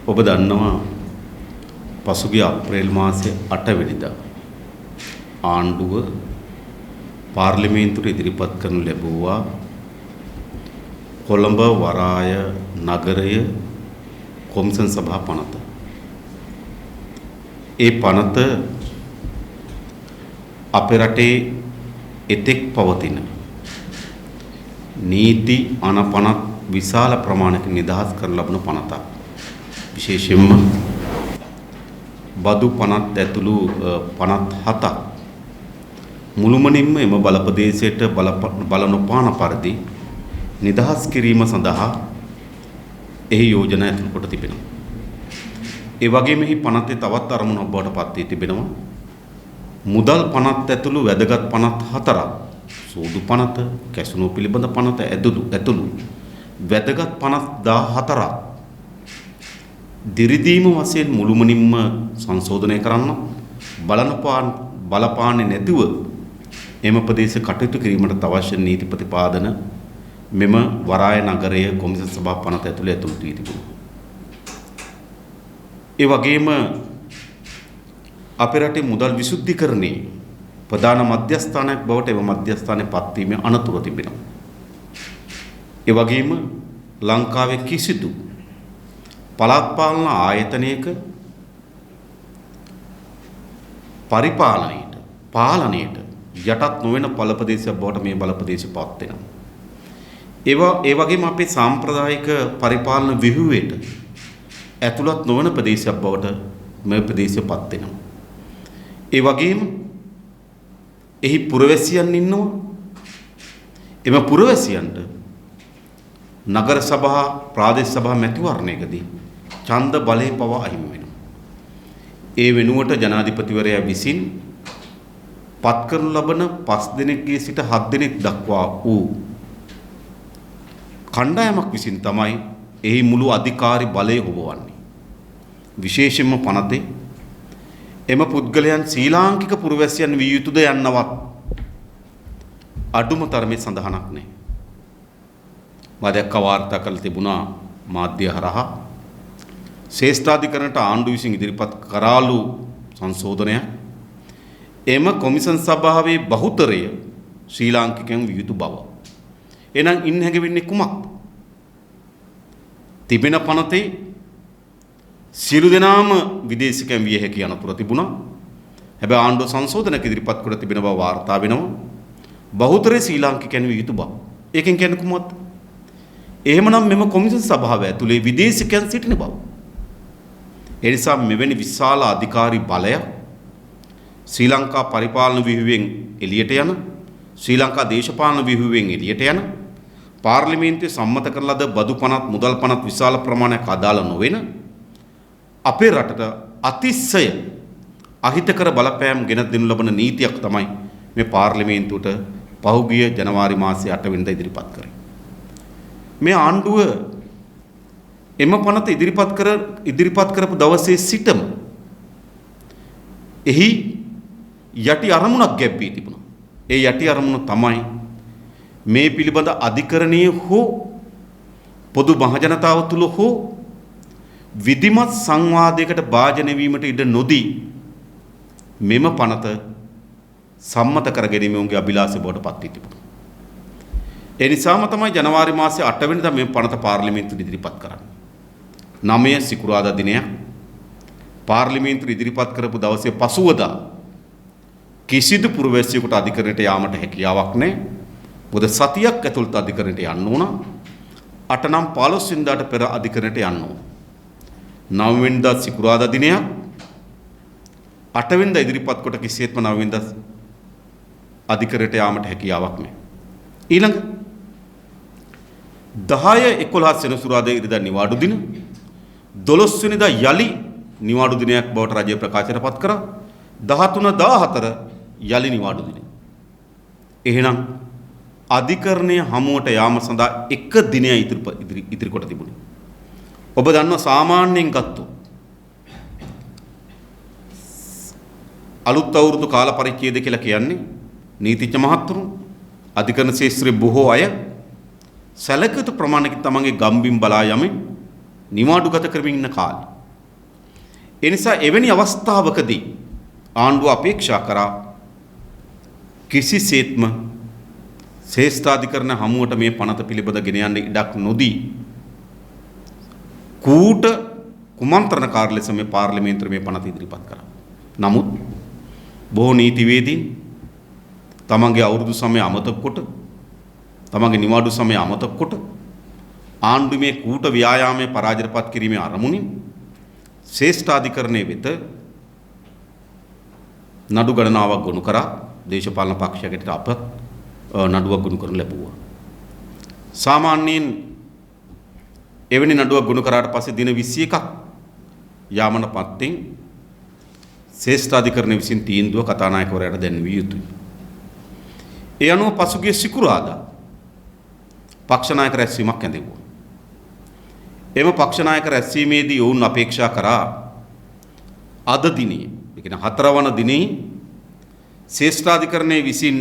ඔබ දන්නවා පසුගිය අප්‍රේල් මාසයේ 8 වෙනිදා ආණ්ඩුව පාර්ලිමේන්තුවට ඉදිරිපත් කරනු ලැබුවා කොළඹ වරාය නගරය කොමිසම් සභා පනත. ඒ පනත අපේ රටේ එතෙක් පවතින නීති අනපනත් විශාල ප්‍රමාණයක නිදහස් කර ලබන පනතක්. විශේෂයෙන්ම බදු පනත් ඇතුළු පනත් 7ක් මුළුමනින්ම එම බලපදේශයට බලනොපාන පරිදි නිදහස් කිරීම සඳහා එහි යෝජනා ඇතුළු කොට තිබෙනවා. ඒ වගේම එහි පනතේ තවත් අරමුණක් බවට පත් වී තිබෙනවා. මුදල් පනත් ඇතුළු වැදගත් පනත් 4ක් සූදු පනත, කැසිනෝ පිළිබඳ පනත ඇතුළු වැදගත් පනත් 14ක් දිරිදීම වශයෙන් මුළුමනින්ම සංශෝධනය කරන්න බලපාන්නේ නැතිව එම ප්‍රදේශ කටයුතු කිරීමට අවශ්‍ය නීති ප්‍රතිපාදන මෙම වරාය නගරය කොමිසම් සභා පනත ඇතුළේ ඇතුළු වී තිබුණා. ඒ වගේම අපේ රටේ මුදල් විසුද්ධිකරණයේ ප්‍රධාන මධ්‍යස්ථානයක් බවට එම මධ්‍යස්ථානයේ පත්වීමේ අනතුරු තිබෙනවා. ඒ වගේම ලංකාවේ කිසිදු පළාත් පාලන ආයතනයක පාලනයට යටත් නොවන බලපදේශයක් බවට මේ බලපදේශය පත් වෙනවා. ඒ වගේම අපේ සාම්ප්‍රදායික පරිපාලන ව්‍යුහයට ඇතුළත් නොවන ප්‍රදේශයක් බවට මේ ප්‍රදේශය පත් වෙනවා. ඒ වගේම එහි පුරවැසියන් ඉන්නවා. එම පුරවැසියන්ට නගර සභා ප්‍රාදේශ සභා මැතිවරණයකදී ඡන්ද බලය පවා අහිමි වෙනවා. ඒ වෙනුවට ජනාධිපතිවරයා විසින් පත් කරනු ලබන 5 දිනකගේ සිට 7 දිනක් දක්වා වූ කණ්ඩායමක් විසින් තමයි එහි මුළු අධිකාරි බලය හොබවන්නේ. විශේෂයෙන්ම පනතේ එම පුද්ගලයන් ශ්‍රී ලාංකික පුරවැසියන් විය යුතුද යන්නවත් අඩුම තරමේ සඳහනක් නැහැ. මම දැක්ක වාර්තා කරලා තිබුණා මාධ්‍ය හරහා ශ්‍රේෂ්ඨාධිකරණයට ආණ්ඩුව විසින් ඉදිරිපත් කරාලු සංශෝධනයක් එම කොමිසම් සභාවේ බහුතරය ශ්‍රී ලාංකිකයන් විය යුතු බව. එහෙනම් ඉන් හැඟෙන්නේ කුමක්ද? තිබෙන පනතේ සියලු දෙනාම විදේශිකයන් විය හැකි අනතුර තිබුණා. හැබැයි ආණ්ඩුව සංශෝධනයක් ඉදිරිපත් කර තිබෙන බව වාර්තා වෙනවා. බහුතරය ශ්‍රී ලාංකිකයන් විය යුතු බව. ඒකෙන් කියන්නේ කුමක්ද? එහෙමනම් මෙම කොමිසම් සභාව ඇතුලේ විදේශිකයන් සිටින බව. ඒ නිසා මෙවැනි විශාල අධිකාරී බලයක් ශ්‍රී ලංකා පරිපාලන ව්‍යුහයෙන් එළියට යන ශ්‍රී ලංකා දේශපාලන ව්‍යුහයෙන් එළියට යන පාර්ලිමේන්තුවේ සම්මත කරන ලද බදු පනත් මුදල් පනත් විශාල ප්‍රමාණයක් අදාළ නොවන අපේ රටට අතිශය අහිතකර බලපෑම් ගෙන දෙනු ලබන නීතියක් තමයි මේ පාර්ලිමේන්තුවට පහුගිය ජනවාරි මාසයේ 8 වෙනිදා ඉදිරිපත් කරේ. මේ ආණ්ඩුව එම පනත ඉදිරිපත් කරපු දවසේ සිටම එහි යටි අරමුණක් ගැබ්වී තිබුණා. ඒ යටි අරමුණ තමයි මේ පිළිබඳ අධිකරණයේ හෝ පොදු මහජනතාව තුළ හෝ විධිමත් සංවාදයකට භාජනය වීමට ඉඩ නොදී මෙම පනත සම්මත කර ගැනීමේ අභිලාෂය බවට පත් වී තිබුණා. ඒ නිසාම තමයි ජනවාරි මාසයේ 8 වෙනිදා මේ පනත පාර්ලිමේන්තුවට ඉදිරිපත් කරන්නේ. 9 සිකුරාදා දිනයක් පාර්ලිමේන්තුවට ඉදිරිපත් කරපු දවසේ පසුවදා කිසිදු පුරවැසියෙකුට අධිකරණයට යාමට හැකියාවක් නැහැ. මොකද සතියක් ඇතුළත අධිකරණයට යන්න ඕන. 8 නම් 15 වෙනිදාට පෙර අධිකරණයට යන්න ඕන. 9 වෙනිදා සිකුරාදා දිනයක් 8 වෙනිදා ඉදිරිපත් කොට කිසියෙත්ම 9 වෙනිදා අධිකරණයට යාමට හැකියාවක් නැහැ. ඊළඟ 10-11 සෙනසුරාදා ඉරිදා නිවාඩු දින 12 වෙනිදා යලි නිවාඩු දිනයක් බවට රජය ප්‍රකාශයට පත් කරා. 13-14 යලි නිවාඩු දින. එහෙනම් අධිකරණය හමුවට යාම සඳහා එක දිනයක් ඉදිරි කොට තිබුණේ. ඔබ දන්නවා සාමාන්‍යයෙන් ගත්තොත් අලුත් අවුරුදු කාල පරිච්ඡේදය කියලා කියන්නේ නීතිඥ මහත්තුරු අධිකරණ ශාස්ත්‍රයේ බොහෝ අය සැලකිය යුතු ප්‍රමාණයකින් තමන්ගේ ගම්බිම් බලා යමින් නිවාඩු ගත කරමින් ඉන්න කාලේ. ඒ නිසා එවැනි අවස්ථාවකදී ආණ්ඩුව අපේක්ෂා කරා කිසිසේත්ම ශ්‍රේෂ්ඨාධිකරණ හමුවට මේ පනත පිළිබඳ ගෙන යන්න ඉඩක් නොදී කූට කුමන්ත්‍රණකාර ලෙස මේ පාර්ලිමේන්තුවේ මේ පනත ඉදිරිපත් කරා. නමුත් බොහෝ නීතිවේදීන් තමන්ගේ අවුරුදු සමය අමතක කොට තමන්ගේ නිවාඩු සමය අමතක කොට ආණ්ඩුවේ කූට ව්‍යායාමයේ පරාජයපත් කිරීමේ අරමුණින් ශ්‍රේෂ්ඨාධිකරණයේ වෙත නඩු ගණනාවක් ගොනු කරා දේශපාලන පක්ෂයකට අපත් නඩුවක් ගොනු කරනු ලැබුවා. සාමාන්‍යයෙන් එවැනි නඩුවක් ගොනු කරාට පස්සේ දින 21ක් යාමන පත්තින් ශ්‍රේෂ්ඨාධිකරණය විසින් තීන්දුව කතානායකවරයාට දැන්විය යුතුයි. ඒ අනුව පසුගිය සිකුරාදා පක්ෂ නායක රැස්වීමක් ඇඳෙව්වා. එම පක්ෂ නායක රැස්වීමේදී ඔවුන් අපේක්ෂා කරා අද දිනේ, ඒ කියන්නේ 4 වන දිනේ ශ්‍රේෂ්ඨාධිකරණයේ විසින්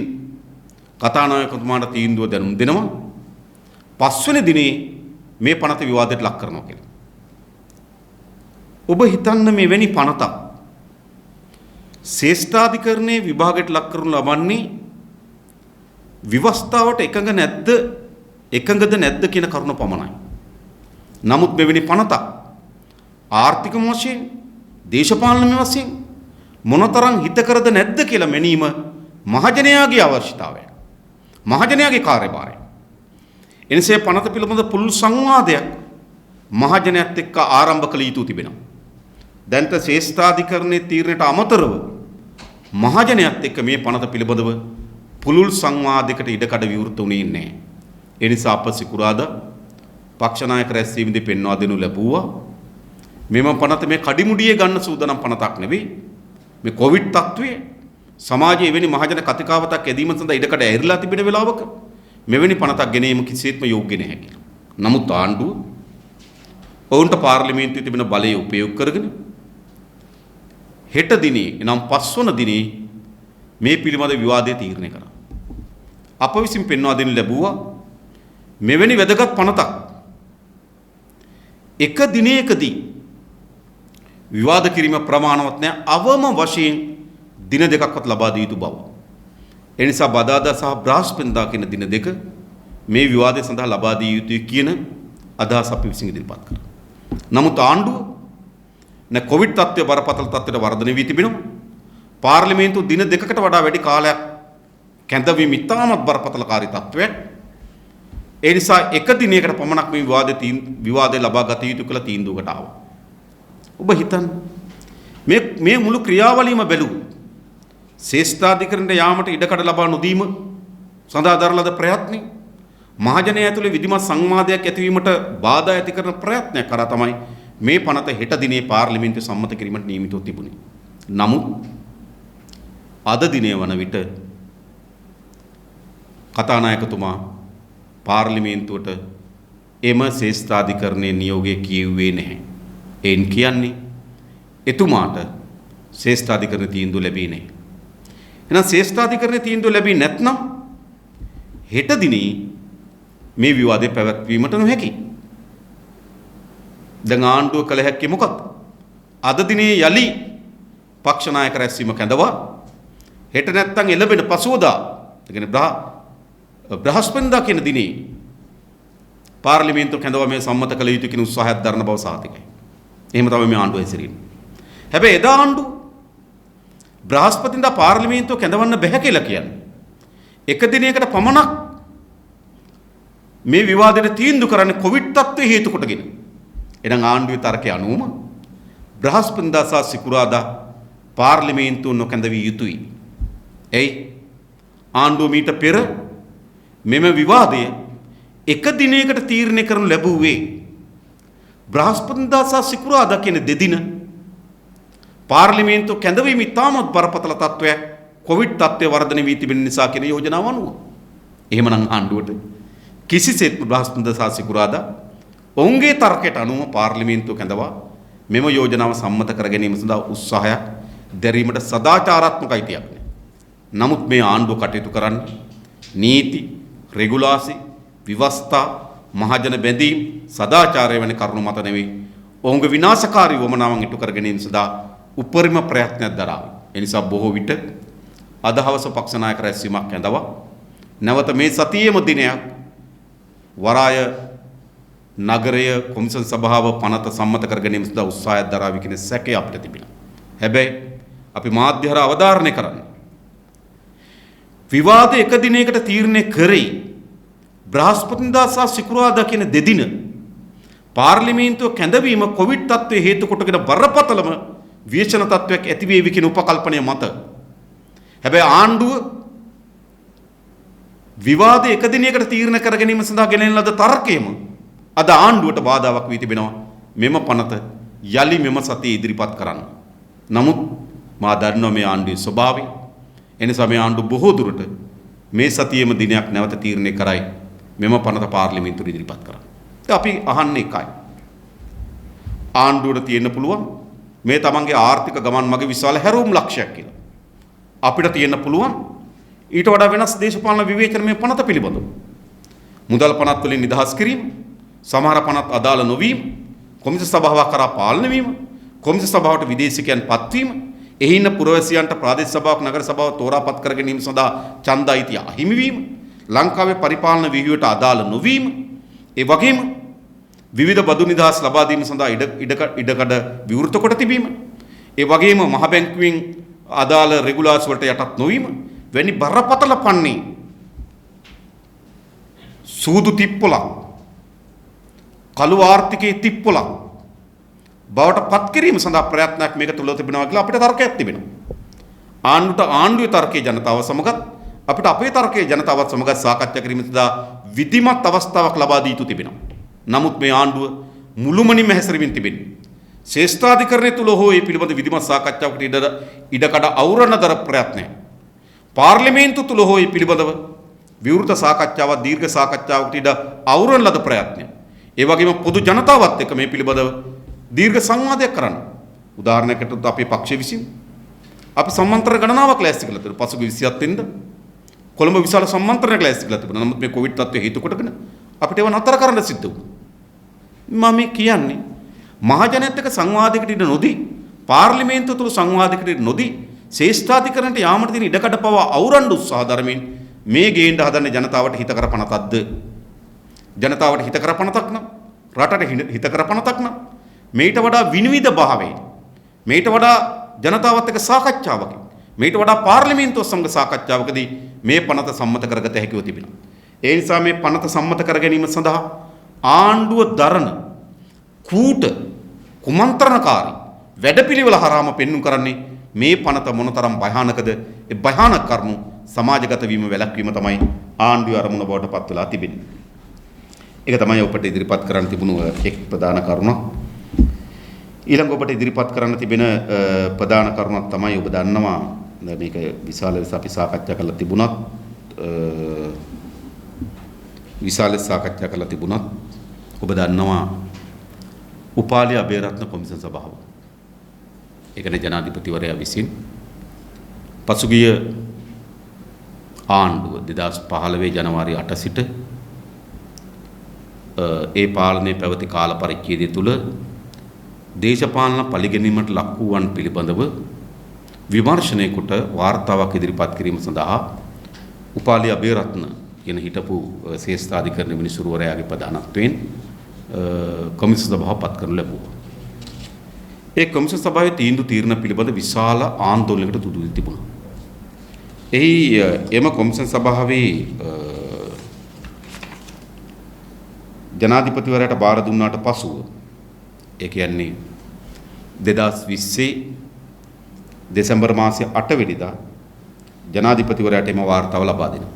කතානායකතුමාට තීන්දුව දැනුම් දෙනවා. 5 වෙනි දිනේ මේ පනත විවාදයට ලක් කරනවා කියලා. ඔබ හිතන්න මෙවැනි පනතක් ශ්‍රේෂ්ඨාධිකරණයේ විභාගයට ලක් කරනු ලබන්නේ විවස්ථාවට එකඟද නැද්ද කියන කරුණ පමණයි. නමුත් මෙවැනි පනතක් ආර්ථික වශයෙන් දේශපාලන වශයෙන් මොනතරම් හිතකරද නැද්ද කියලා මැනීම මහජනයාගේ අවශ්‍යතාවය. මහජනයාගේ කාර්යභාරය. එනිසා පනත පිළිබඳ පුළුල් සංවාදයක් මහජනයාත් එක්ක ආරම්භ කළ යුතු තිබෙනවා. දැන්ට ශ්‍රේෂ්ඨාධිකරණයේ තීරණයට අමතරව මහජනයාත් එක්ක මේ පනත පිළිබඳව පුළුල් සංවාදයකට ඉඩකඩ විවෘත වුණේ නැහැ. ඒ නිසා අප සිකුරාදා පක්ෂ නායක රැස්වීමේදී පෙන්වා දෙනු ලැබුවා මෙම පනත මේ කඩිමුඩියේ ගන්න සූදානම් පනතක් නෙවෙයි. මේ කොවිඩ් තත්ත්වයේ සමාජයේ එවැනි මහජන කතිකාවතක් ඇදීම සඳහා ඉඩකඩ ඇරිලා තිබෙන වෙලාවක මෙවැනි පනතක් ගෙනීම කිසිසේත්ම යෝග්‍ය නැහැ කියලා. නමුත් ආණ්ඩුව ඔවුන්ට පාර්ලිමේන්තුවේ තිබෙන බලය උපයෝග කරගෙන හෙට දිනේ එනම් 5 වන දිනේ මේ පිළිබඳ විවාදය තීරණය කරා. අප විසින් පෙන්වා දෙනු ලැබුවා මෙවැනි වැදගත් පනතක් එක දිනයකදී විවාද කිරීම ප්‍රමාණවත් නැහැ. අවම වශයෙන් දින දෙකක්වත් ලබා දිය යුතු බව. ඒ නිසා බදාදා සහ බ්‍රහස්පතින්දා කියන දින දෙක මේ විවාදය සඳහා ලබා දිය යුතුයි කියන අදහස අපි විසින් ඉදිරිපත් කරා. නමුත් ආණ්ඩුව කොවිඩ් තත්ත්වය බරපතල තත්ත්වයට වර්ධනය වී තිබෙනවා. පාර්ලිමේන්තුව දින දෙකකට වඩා වැඩි කාලයක් කැඳවීම ඉතාමත් බරපතලකාරී තත්ත්වයක්. ඒ නිසා එක දිනයකට පමණක් මේ විවාදය ලබා ගත යුතු කියලා තීන්දුවකට ආවා. ඔබ හිතන්න මේ මුළු ක්‍රියාවලියම බැලුවොත් ශ්‍රේෂ්ඨාධිකරණයට යාමට ඉඩකඩ ලබා නොදීම සඳහා දරන ලද ප්‍රයත්නය මහජනය ඇතුළේ විධිමත් සංවාදයක් ඇතිවීමට බාධා ඇති කරන ප්‍රයත්නයක් කරා තමයි මේ පනත හෙට දිනේ පාර්ලිමේන්තුවේ සම්මත කිරීමට නියමිතව තිබුණේ. නමුත් අද දිනේ වන විට කතානායකතුමා පාර්ලිමේන්තුවට එම ශ්‍රේෂ්ඨාධිකරණයේ නියෝගය කියුවේ නැහැ. එයින් කියන්නේ එතුමාට ශ්‍රේෂ්ඨාධිකරණ තීන්දුව ලැබී නැහැ. එහෙනම් ශ්‍රේෂ්ඨාධිකරණ තීන්දුව ලැබී නැත්නම් හෙට දිනේ මේ විවාදය පැවැත්වීමට නොහැකි. දැන් ආණ්ඩුව කළ හැක්කේ මොකක්ද? අද දිනේ යලි පක්ෂ නායක රැස්වීම කැඳවා හෙට නැත්නම් එළබෙන පසුවදා ඒ කියන්නේ බ්‍රහස්පතින්දා කියන දිනේ පාර්ලිමේන්තුව කැඳවා මේ සම්මත කළ යුතු කියන උත්සාහයක් දරන බව සාතිකයි. එහෙම තමයි මේ ආණ්ඩුව හැසිරෙන්නේ. හැබැයි එදා ආණ්ඩුව බ්‍රහස්පතින්දා පාර්ලිමේන්තුව කැඳවන්න බැහැ කියලා කියන්නේ. එක දිනයකට පමණක් මේ විවාදයට තීන්දුව කරන්නේ කොවිඩ් තත්ත්වය හේතු කොටගෙන. එහෙනම් ආණ්ඩුවේ තර්කය අනුවම බ්‍රහස්පතින්දා සහ සිකුරාදා පාර්ලිමේන්තුව නොකැඳවිය යුතුයි. එයි ආණ්ඩුව මීට පෙර මෙම විවාදය එක දිනයකට තීරණය කරනු ලැබුවේ බ්‍රහස්පතින්දා සහ සිකුරාදා කියන දෙදින පාර්ලිමේන්තුව කැඳවීම ඉතාමත් බරපතල තත්ත්වයක් කොවිඩ් තත්ත්වය වර්ධනය වී තිබෙන නිසා කියන යෝජනාව අනුව. එහෙමනම් ආණ්ඩුවට කිසිසේත් බ්‍රහස්පතින්දා සහ සිකුරාදා ඔවුන්ගේ තර්කයට අනුව පාර්ලිමේන්තුව කැඳවා මෙම යෝජනාව සම්මත කර ගැනීම සඳහා උත්සාහයක් දැරීමට සදාචාරාත්මක අයිතියක් නැහැ. නමුත් මේ ආණ්ඩුව කටයුතු කරන්නේ නීති, රෙගුලාසි, විවස්ථා, මහජන බැඳීම්, සදාචාරය වැනි කරුණු මත නෙවෙයි ඔවුන්ගේ විනාශකාරී වමනාවන් ඉටු කර ගැනීම සඳහා උපරිම ප්‍රයත්නයක් දරාවි. ඒ නිසා බොහෝ විට අද හවස පක්ෂ නායක රැස්වීමක් ඇඳවා නැවත මේ සතියේම දිනයක් වරාය නගරය කොමිසම් සභාව පනත සම්මත කර ගැනීම සඳහා උත්සාහයක් දරාවි කියන සැකය අපිට තිබෙනවා. හැබැයි අපි මාධ්‍ය හරහා අවධාරණය කරන්නේ විවාද එක දිනයකට තීරණය කරේ බ්‍රහස්පතින්දා සහ සිකුරාදා කියන දෙදින පාර්ලිමේන්තුව කැඳවීම කොවිඩ් තත්ත්වයේ හේතු කොටගෙන බරපතලම විශේෂණ තත්ත්වයක් ඇති වේවි කියන උපකල්පනය මත. හැබැයි ආණ්ඩුව විවාද එක දිනයකට තීරණය කර ගැනීම සඳහා ගෙනෙන ලද තර්කයම අද ආණ්ඩුවට බාධාවක් වී තිබෙනවා. මෙම පනත යලි මෙම සතියේ ඉදිරිපත් කරන්න. නමුත් මා දන්නවා මේ ආණ්ඩුවේ ස්වභාවය. එනිසා මේ ආණ්ඩුව බොහෝ දුරට මේ සතියේම දිනයක් නැවත තීරණය කරයි මෙම පනත පාර්ලිමේන්තුවට ඉදිරිපත් කරන්න. අපි අහන්නේ එකයි. ආණ්ඩුවට තියෙන්න පුළුවන් මේ තමන්ගේ ආර්ථික ගමන් මගේ විශාල හැරවුම් ලක්ෂයක් කියලා. අපිට තියෙන්න පුළුවන් ඊට වඩා වෙනස් දේශපාලන විවේචන මේ පනත පිළිබඳව. මුදල් පනත් වලින් නිදහස් කිරීම, සමහර පනත් අදාළ නොවීම, කොමිසම් සභාවක් කරා පාලනය වීම, කොමිසම් සභාවට විදේශිකයන් පත්වීම, එහි ඉන්න පුරවැසියන්ට ප්‍රාදේශ සභාවක් නගර සභාව තෝරාපත් කර ගැනීම සඳහා ඡන්ද අයිතිය අහිමි වීම, ලංකාවේ පරිපාලන විහිළුවට අදාළ නොවීම, ඒ වගේම විවිධ බදු නිදහස් ලබා දීම සඳහා ඉඩකඩ විවෘත කොට තිබීම, ඒ වගේම මහ බැංකුවෙන් අදාළ රෙගුලාස් වලට යටත් නොවීම වැනි බරපතල පන්නේ සූදු තිප්පොලක් කළු ආර්ථිකයේ තිප්පොලක් බවට පත් කිරීම සඳහා ප්‍රයත්නයක් මේක තුල තිබෙනවා කියලා අපිට තර්කයක් තිබෙනවා. ආණ්ඩුවේ තර්කයේ ජනතාව සමගත් අපිට අපේ තර්කයේ ජනතාවත් සමගත් සාකච්ඡා කිරීම සඳහා විධිමත් අවස්ථාවක් ලබා දී යුතු තිබෙනවා. නමුත් මේ ආණ්ඩුව මුළුමනින්ම හැසිරෙමින් තිබෙන්නේ ශ්‍රේෂ්ඨාධිකරණය තුල හෝ මේ පිළිබඳ විධිමත් සාකච්ඡාවකට ඉඩකඩ අවරණ දර ප්‍රයත්නය. පාර්ලිමේන්තුව තුල හෝ මේ පිළිබඳව විවෘත සාකච්ඡාවක් දීර්ඝ සාකච්ඡාවකට ඉඩ අවරණ ලද ප්‍රයත්නය. ඒ වගේම පොදු ජනතාවත් එක්ක මේ පිළිබඳව දීර්ඝ සංවාදයක් කරන්න. උදාහරණයකට අපේ පක්ෂය විසින් අපි සම්මන්ත්‍රණ ගණනාවක් ලෑස්ති කළා තිබුණා. පසුගිය 27 වෙනිදා කොළඹ විශාල සම්මන්ත්‍රණයක් ලෑස්ති කළා තිබුණා. නමුත් මේ කොවිඩ් තත්ත්වය හේතු කොටගෙන අපිට ඒව නතර කරන්න සිද්ධ වුණා. මම කියන්නේ මහජනයත් එක්ක සංවාදයකට ඉඩ නොදී පාර්ලිමේන්තුව තුළ සංවාදයකට ඉඩ නොදී ශ්‍රේෂ්ඨාධිකරණයට යාමට තියෙන ඉඩකඩ පවා අවුරන්න උත්සාහ දරමින් මේ ගේන්න හදන්නේ ජනතාවට හිතකර පනතක්ද? ජනතාවට හිතකර පනතක් නම් රටට හිතකර පනතක් නම් මේට වඩා විනිවිද භාවයෙන් මේට වඩා ජනතාවත් එක්ක සාකච්ඡාවකින් මේට වඩා පාර්ලිමේන්තුව සමග සාකච්ඡාවකදී මේ පනත සම්මත කරගත හැකිව තිබෙනවා. ඒ නිසා මේ පනත සම්මත කර ගැනීම සඳහා ආණ්ඩුව දරන කූට කුමන්ත්‍රණකාරී වැඩපිළිවෙල හරහාම පෙන්වු කරන්නේ මේ පනත මොනතරම් භයානකද. ඒ භයානක කරුණු සමාජගත වීම වැළැක්වීම තමයි ආණ්ඩුවේ අරමුණ බවට පත් වෙලා තිබෙන්නේ. ඒක තමයි ඔබට ඉදිරිපත් කරන්න තිබුණු එක් ප්‍රධාන කරුණක්. ඊළඟ ඔබට ඉදිරිපත් කරන්න තිබෙන ප්‍රධාන කරුණක් තමයි ඔබ දන්නවා මේක විශාල ලෙස අපි සාකච්ඡා කරලා තිබුණත් ඔබ දන්නවා උපාලි අබේරත්න කොමිසම් සභාව. ඒ කියන්නේ ජනාධිපතිවරයා විසින් පසුගිය ආණ්ඩුව 2015 ජනවාරි 8 සිට ඒ පාලනයේ පැවති කාල පරිච්ඡේදය තුල දේශපාලන පරිගැනීමට ලක් වූවන් පිළිබඳව විමර්ශනය කොට වාර්තාවක් ඉදිරිපත් කිරීම සඳහා උපාලි අබේරත්න කියන හිටපු ශ්‍රේෂ්ඨාධිකරණ මිනිසුරුවරයාගේ ප්‍රධානත්වයෙන් කොමිසම් සභාව පත් කරනු ලැබුවා. ඒ කොමිසම් සභාවේ තීරණ පිළිබඳ විශාල ආందోලනයකට තුඩු දී තිබුණා. එහි එම කොමිසම් සභාවේ ජනාධිපතිවරයාට බාර දුන්නාට පසුව ඒ කියන්නේ 2020 දෙසැම්බර් මාසයේ 8 වෙනිදා ජනාධිපතිවරයාට එම වාර්තාව ලබා දෙනවා.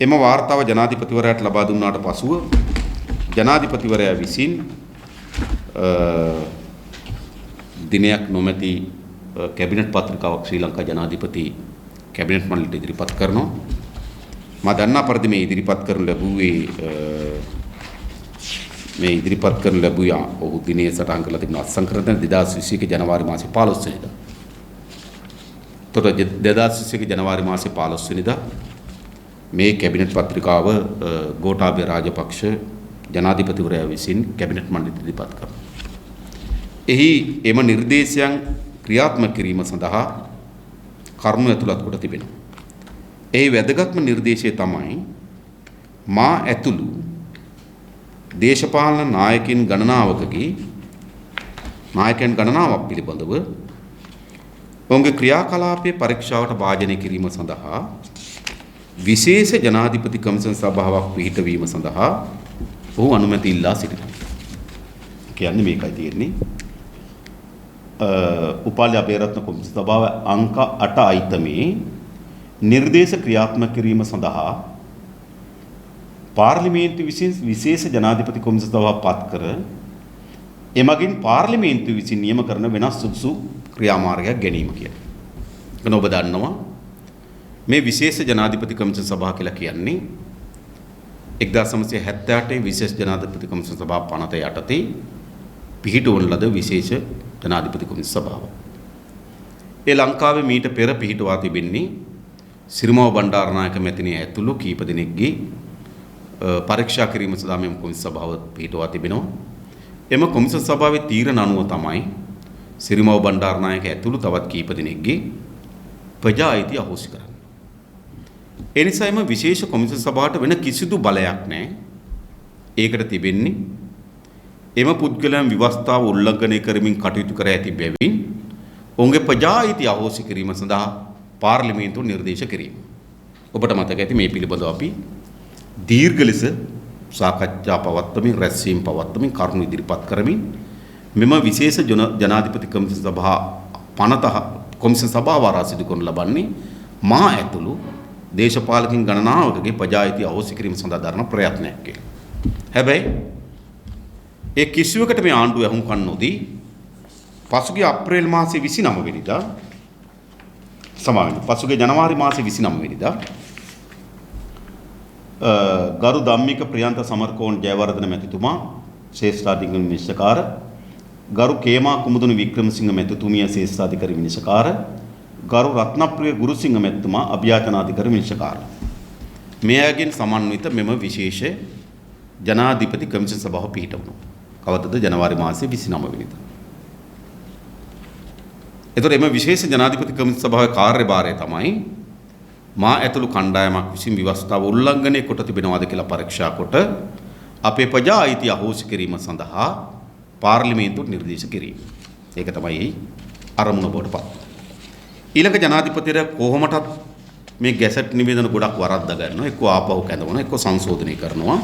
එම වාර්තාව ජනාධිපතිවරයාට ලබා දුන්නාට පසුව ජනාධිපතිවරයා විසින් දිනයක් නොමැති කැබිනට් පත්‍රිකාවක් ශ්‍රී ලංකා ජනාධිපති කැබිනට් මණ්ඩලයට ඉදිරිපත් කරනවා. මා දන්නා පරිදි මේ ඉදිරිපත් කරනු ලැබුවේ ඔහු දිනේ සටහන් කරලා තිබෙන අත්සන්කරණ 2021 ජනවාරි මාසේ 15 වෙනිදා. තොට 2021 ජනවාරි මාසේ 15 වෙනිදා මේ කැබිනට් පත්‍රිකාව ගෝඨාභය රාජපක්ෂ ජනාධිපතිවරයා විසින් කැබිනට් මණ්ඩලයට ඉදිරිපත් කරනවා. එහි එම නිර්දේශයන් ක්‍රියාත්මක කිරීම සඳහා කරුණු ඇතුළත් කොට තිබෙනවා. එහි වැදගත්ම නිර්දේශය තමයි මා ඇතුළු දේශපාලන නායකයන් ගණනාවක් පිළිබඳව ඔවුන්ගේ ක්‍රියාකලාපයේ පරීක්ෂාවට භාජනය කිරීම සඳහා විශේෂ ජනාධිපති කමිෂන් සභාවක් පිහිටවීම සඳහා ඔහු අනුමැති ඉල්ලා සිටිනවා. කියන්නේ මේකයි තියෙන්නේ. උපාලි අබේරත්න කොමිෂන් සභාව අංක 8 අයිතමේ නිර්දේශ ක්‍රියාත්මක කිරීම සඳහා පාර්ලිමේන්තුව විසින් විශේෂ ජනාධිපති කොමිෂන් සභාවක් පත් කර එමගින් පාර්ලිමේන්තුව විසින් නියම කරන වෙනස් සුදුසු ක්‍රියාමාර්ගයක් ගැනීම කියලා. එතන ඔබ දන්නවා මේ විශේෂ ජනාධිපති කමිෂන් සභාව කියලා කියන්නේ 1978 විශේෂ ජනාධිපති කමිෂන් සභාව පනත යටතේ පිහිටවන ලද විශේෂ ජනාධිපති කමිෂන් සභාව. ඒ ලංකාවේ මීට පෙර පිහිටවා තිබෙන්නේ සිරිමාව බණ්ඩාරනායක මැතිණිය ඇතුළු කීප දෙනෙක්ගේ පරීක්ෂා කිරීම සඳහා මෙම කොමිෂන් සභාව පිහිටවා තිබෙනවා. එම කොමිෂන් සභාවේ තීරණ අනුව තමයි සිරිමාව බණ්ඩාරනායක ඇතුළු තවත් කීප දෙනෙක්ගේ ප්‍රජා අයිතිය අහෝසි කරන්නේ. ඒ නිසා එම විශේෂ කොමිෂන් සභාවට වෙන කිසිදු බලයක් නැහැ. ඒකට තිබෙන්නේ එම පුද්ගලයන් ව්‍යවස්ථාව උල්ලංඝනය කරමින් කටයුතු කර ඇති බැවින් ඔවුන්ගේ ප්‍රජා අයිතිය අහෝසි කිරීම සඳහා පාර්ලිමේන්තුව නිර්දේශ කිරීම. ඔබට මතක ඇති මේ පිළිබඳව අපි දීර්ඝ ලෙස සාකච්ඡා පවත්වමින් රැස්වීම් පවත්වමින් කරුණු ඉදිරිපත් කරමින් මෙම විශේෂ ජනාධිපති කමිෂන් සභා පනත කොමිෂන් සභාව වාරා සිදු කරනු ලබන්නේ මා ඇතුළු දේශපාලකින් ගණනාවකගේ ප්‍රජා අයිතිය අහෝසි කිරීම සඳහා දරන ප්‍රයත්නයක් කියලා. හැබැයි ඒ කිසිවකට මේ ආණ්ඩුව අහුම්කන් නොදී පසුගිය අප්‍රේල් මාසයේ 29 වෙනිදා පසුගිය ජනවාරි මාසයේ 29 වෙනිදා ගරු ධම්මික ප්‍රියන්ත සමරකෝන් ජයවර්ධන මැතිතුමා ශ්‍රේෂ්ඨාධිකාරී විනිශ්චයකාර ගරු කේමා කුමුදුනි වික්‍රමසිංහ මැතිතුමිය ශ්‍රේෂ්ඨාධිකාරී විනිශ්චයකාර ගරු රත්නප්‍රිය ගුරුසිංහ මැතිතුමා අභියාචනාධිකාරී විනිශ්චයකාර මේ අයගෙන් සමන්විත මෙම විශේෂ ජනාධිපති කමිෂන් සභාව පිහිටවනවා. කවදද? ජනවාරි මාසයේ 29 වෙනිදා. එතකොට එම විශේෂ ජනාධිපති කමිෂන් සභාවේ කාර්යභාරය තමයි මා ඇතුළු කණ්ඩායමක් විසින් ව්‍යවස්ථාව උල්ලංඝනය කොට තිබෙනවාද කියලා පරීක්ෂා කොට අපේ ප්‍රජා අයිතිය අහෝසි කිරීම සඳහා පාර්ලිමේන්තුවට නිර්දේශ කිරීම. ඒක තමයි අරමුණ බවට පත්. ඊළඟ ජනාධිපතිවරයා කොහොමටත් මේ ගැසට් නිවේදන ගොඩක් වරද්දා ගන්නවා. එක්ක ආපහු කැඳවනවා, එක්ක සංශෝධනය කරනවා.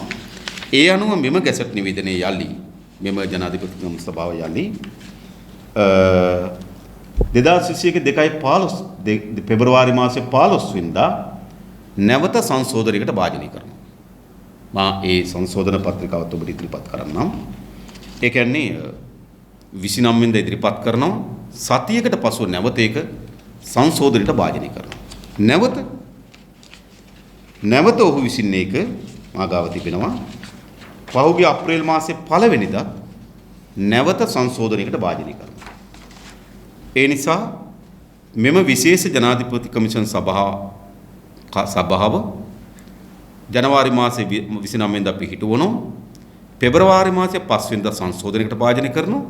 ඒ අනුව මෙම ගැසට් නිවේදනයේ යලි මෙම ජනාධිපති කමිෂන් සභාව යලි 2021 පෙබරවාරි මාසයේ 15 වෙනිදා නැවත සංශෝධනයකට භාජනය කරනවා. මා ඒ සංශෝධන පත්‍රිකාවත් ඔබට ඉදිරිපත් කරන්නම්. ඒ කියන්නේ 29 වෙනිදා ඉදිරිපත් කරනවා. සතියකට පසුව නැවත ඒක සංශෝධනයට භාජනය කරනවා. නැවත ඔහු විසින් ඒක මාගාව තිබෙනවා. පහුගිය අප්‍රේල් මාසයේ 1 වෙනිදා නැවත සංශෝධනයකට භාජනය කරනවා. ඒ නිසා මෙම විශේෂ ජනාධිපති කමිෂන් සභාව ජනවාරි මාසයේ 29 වෙනිදා පිහිටවනවා. පෙබරවාරි මාසයේ 5 වෙනිදා සංශෝධනයකට භාජනය කරනවා.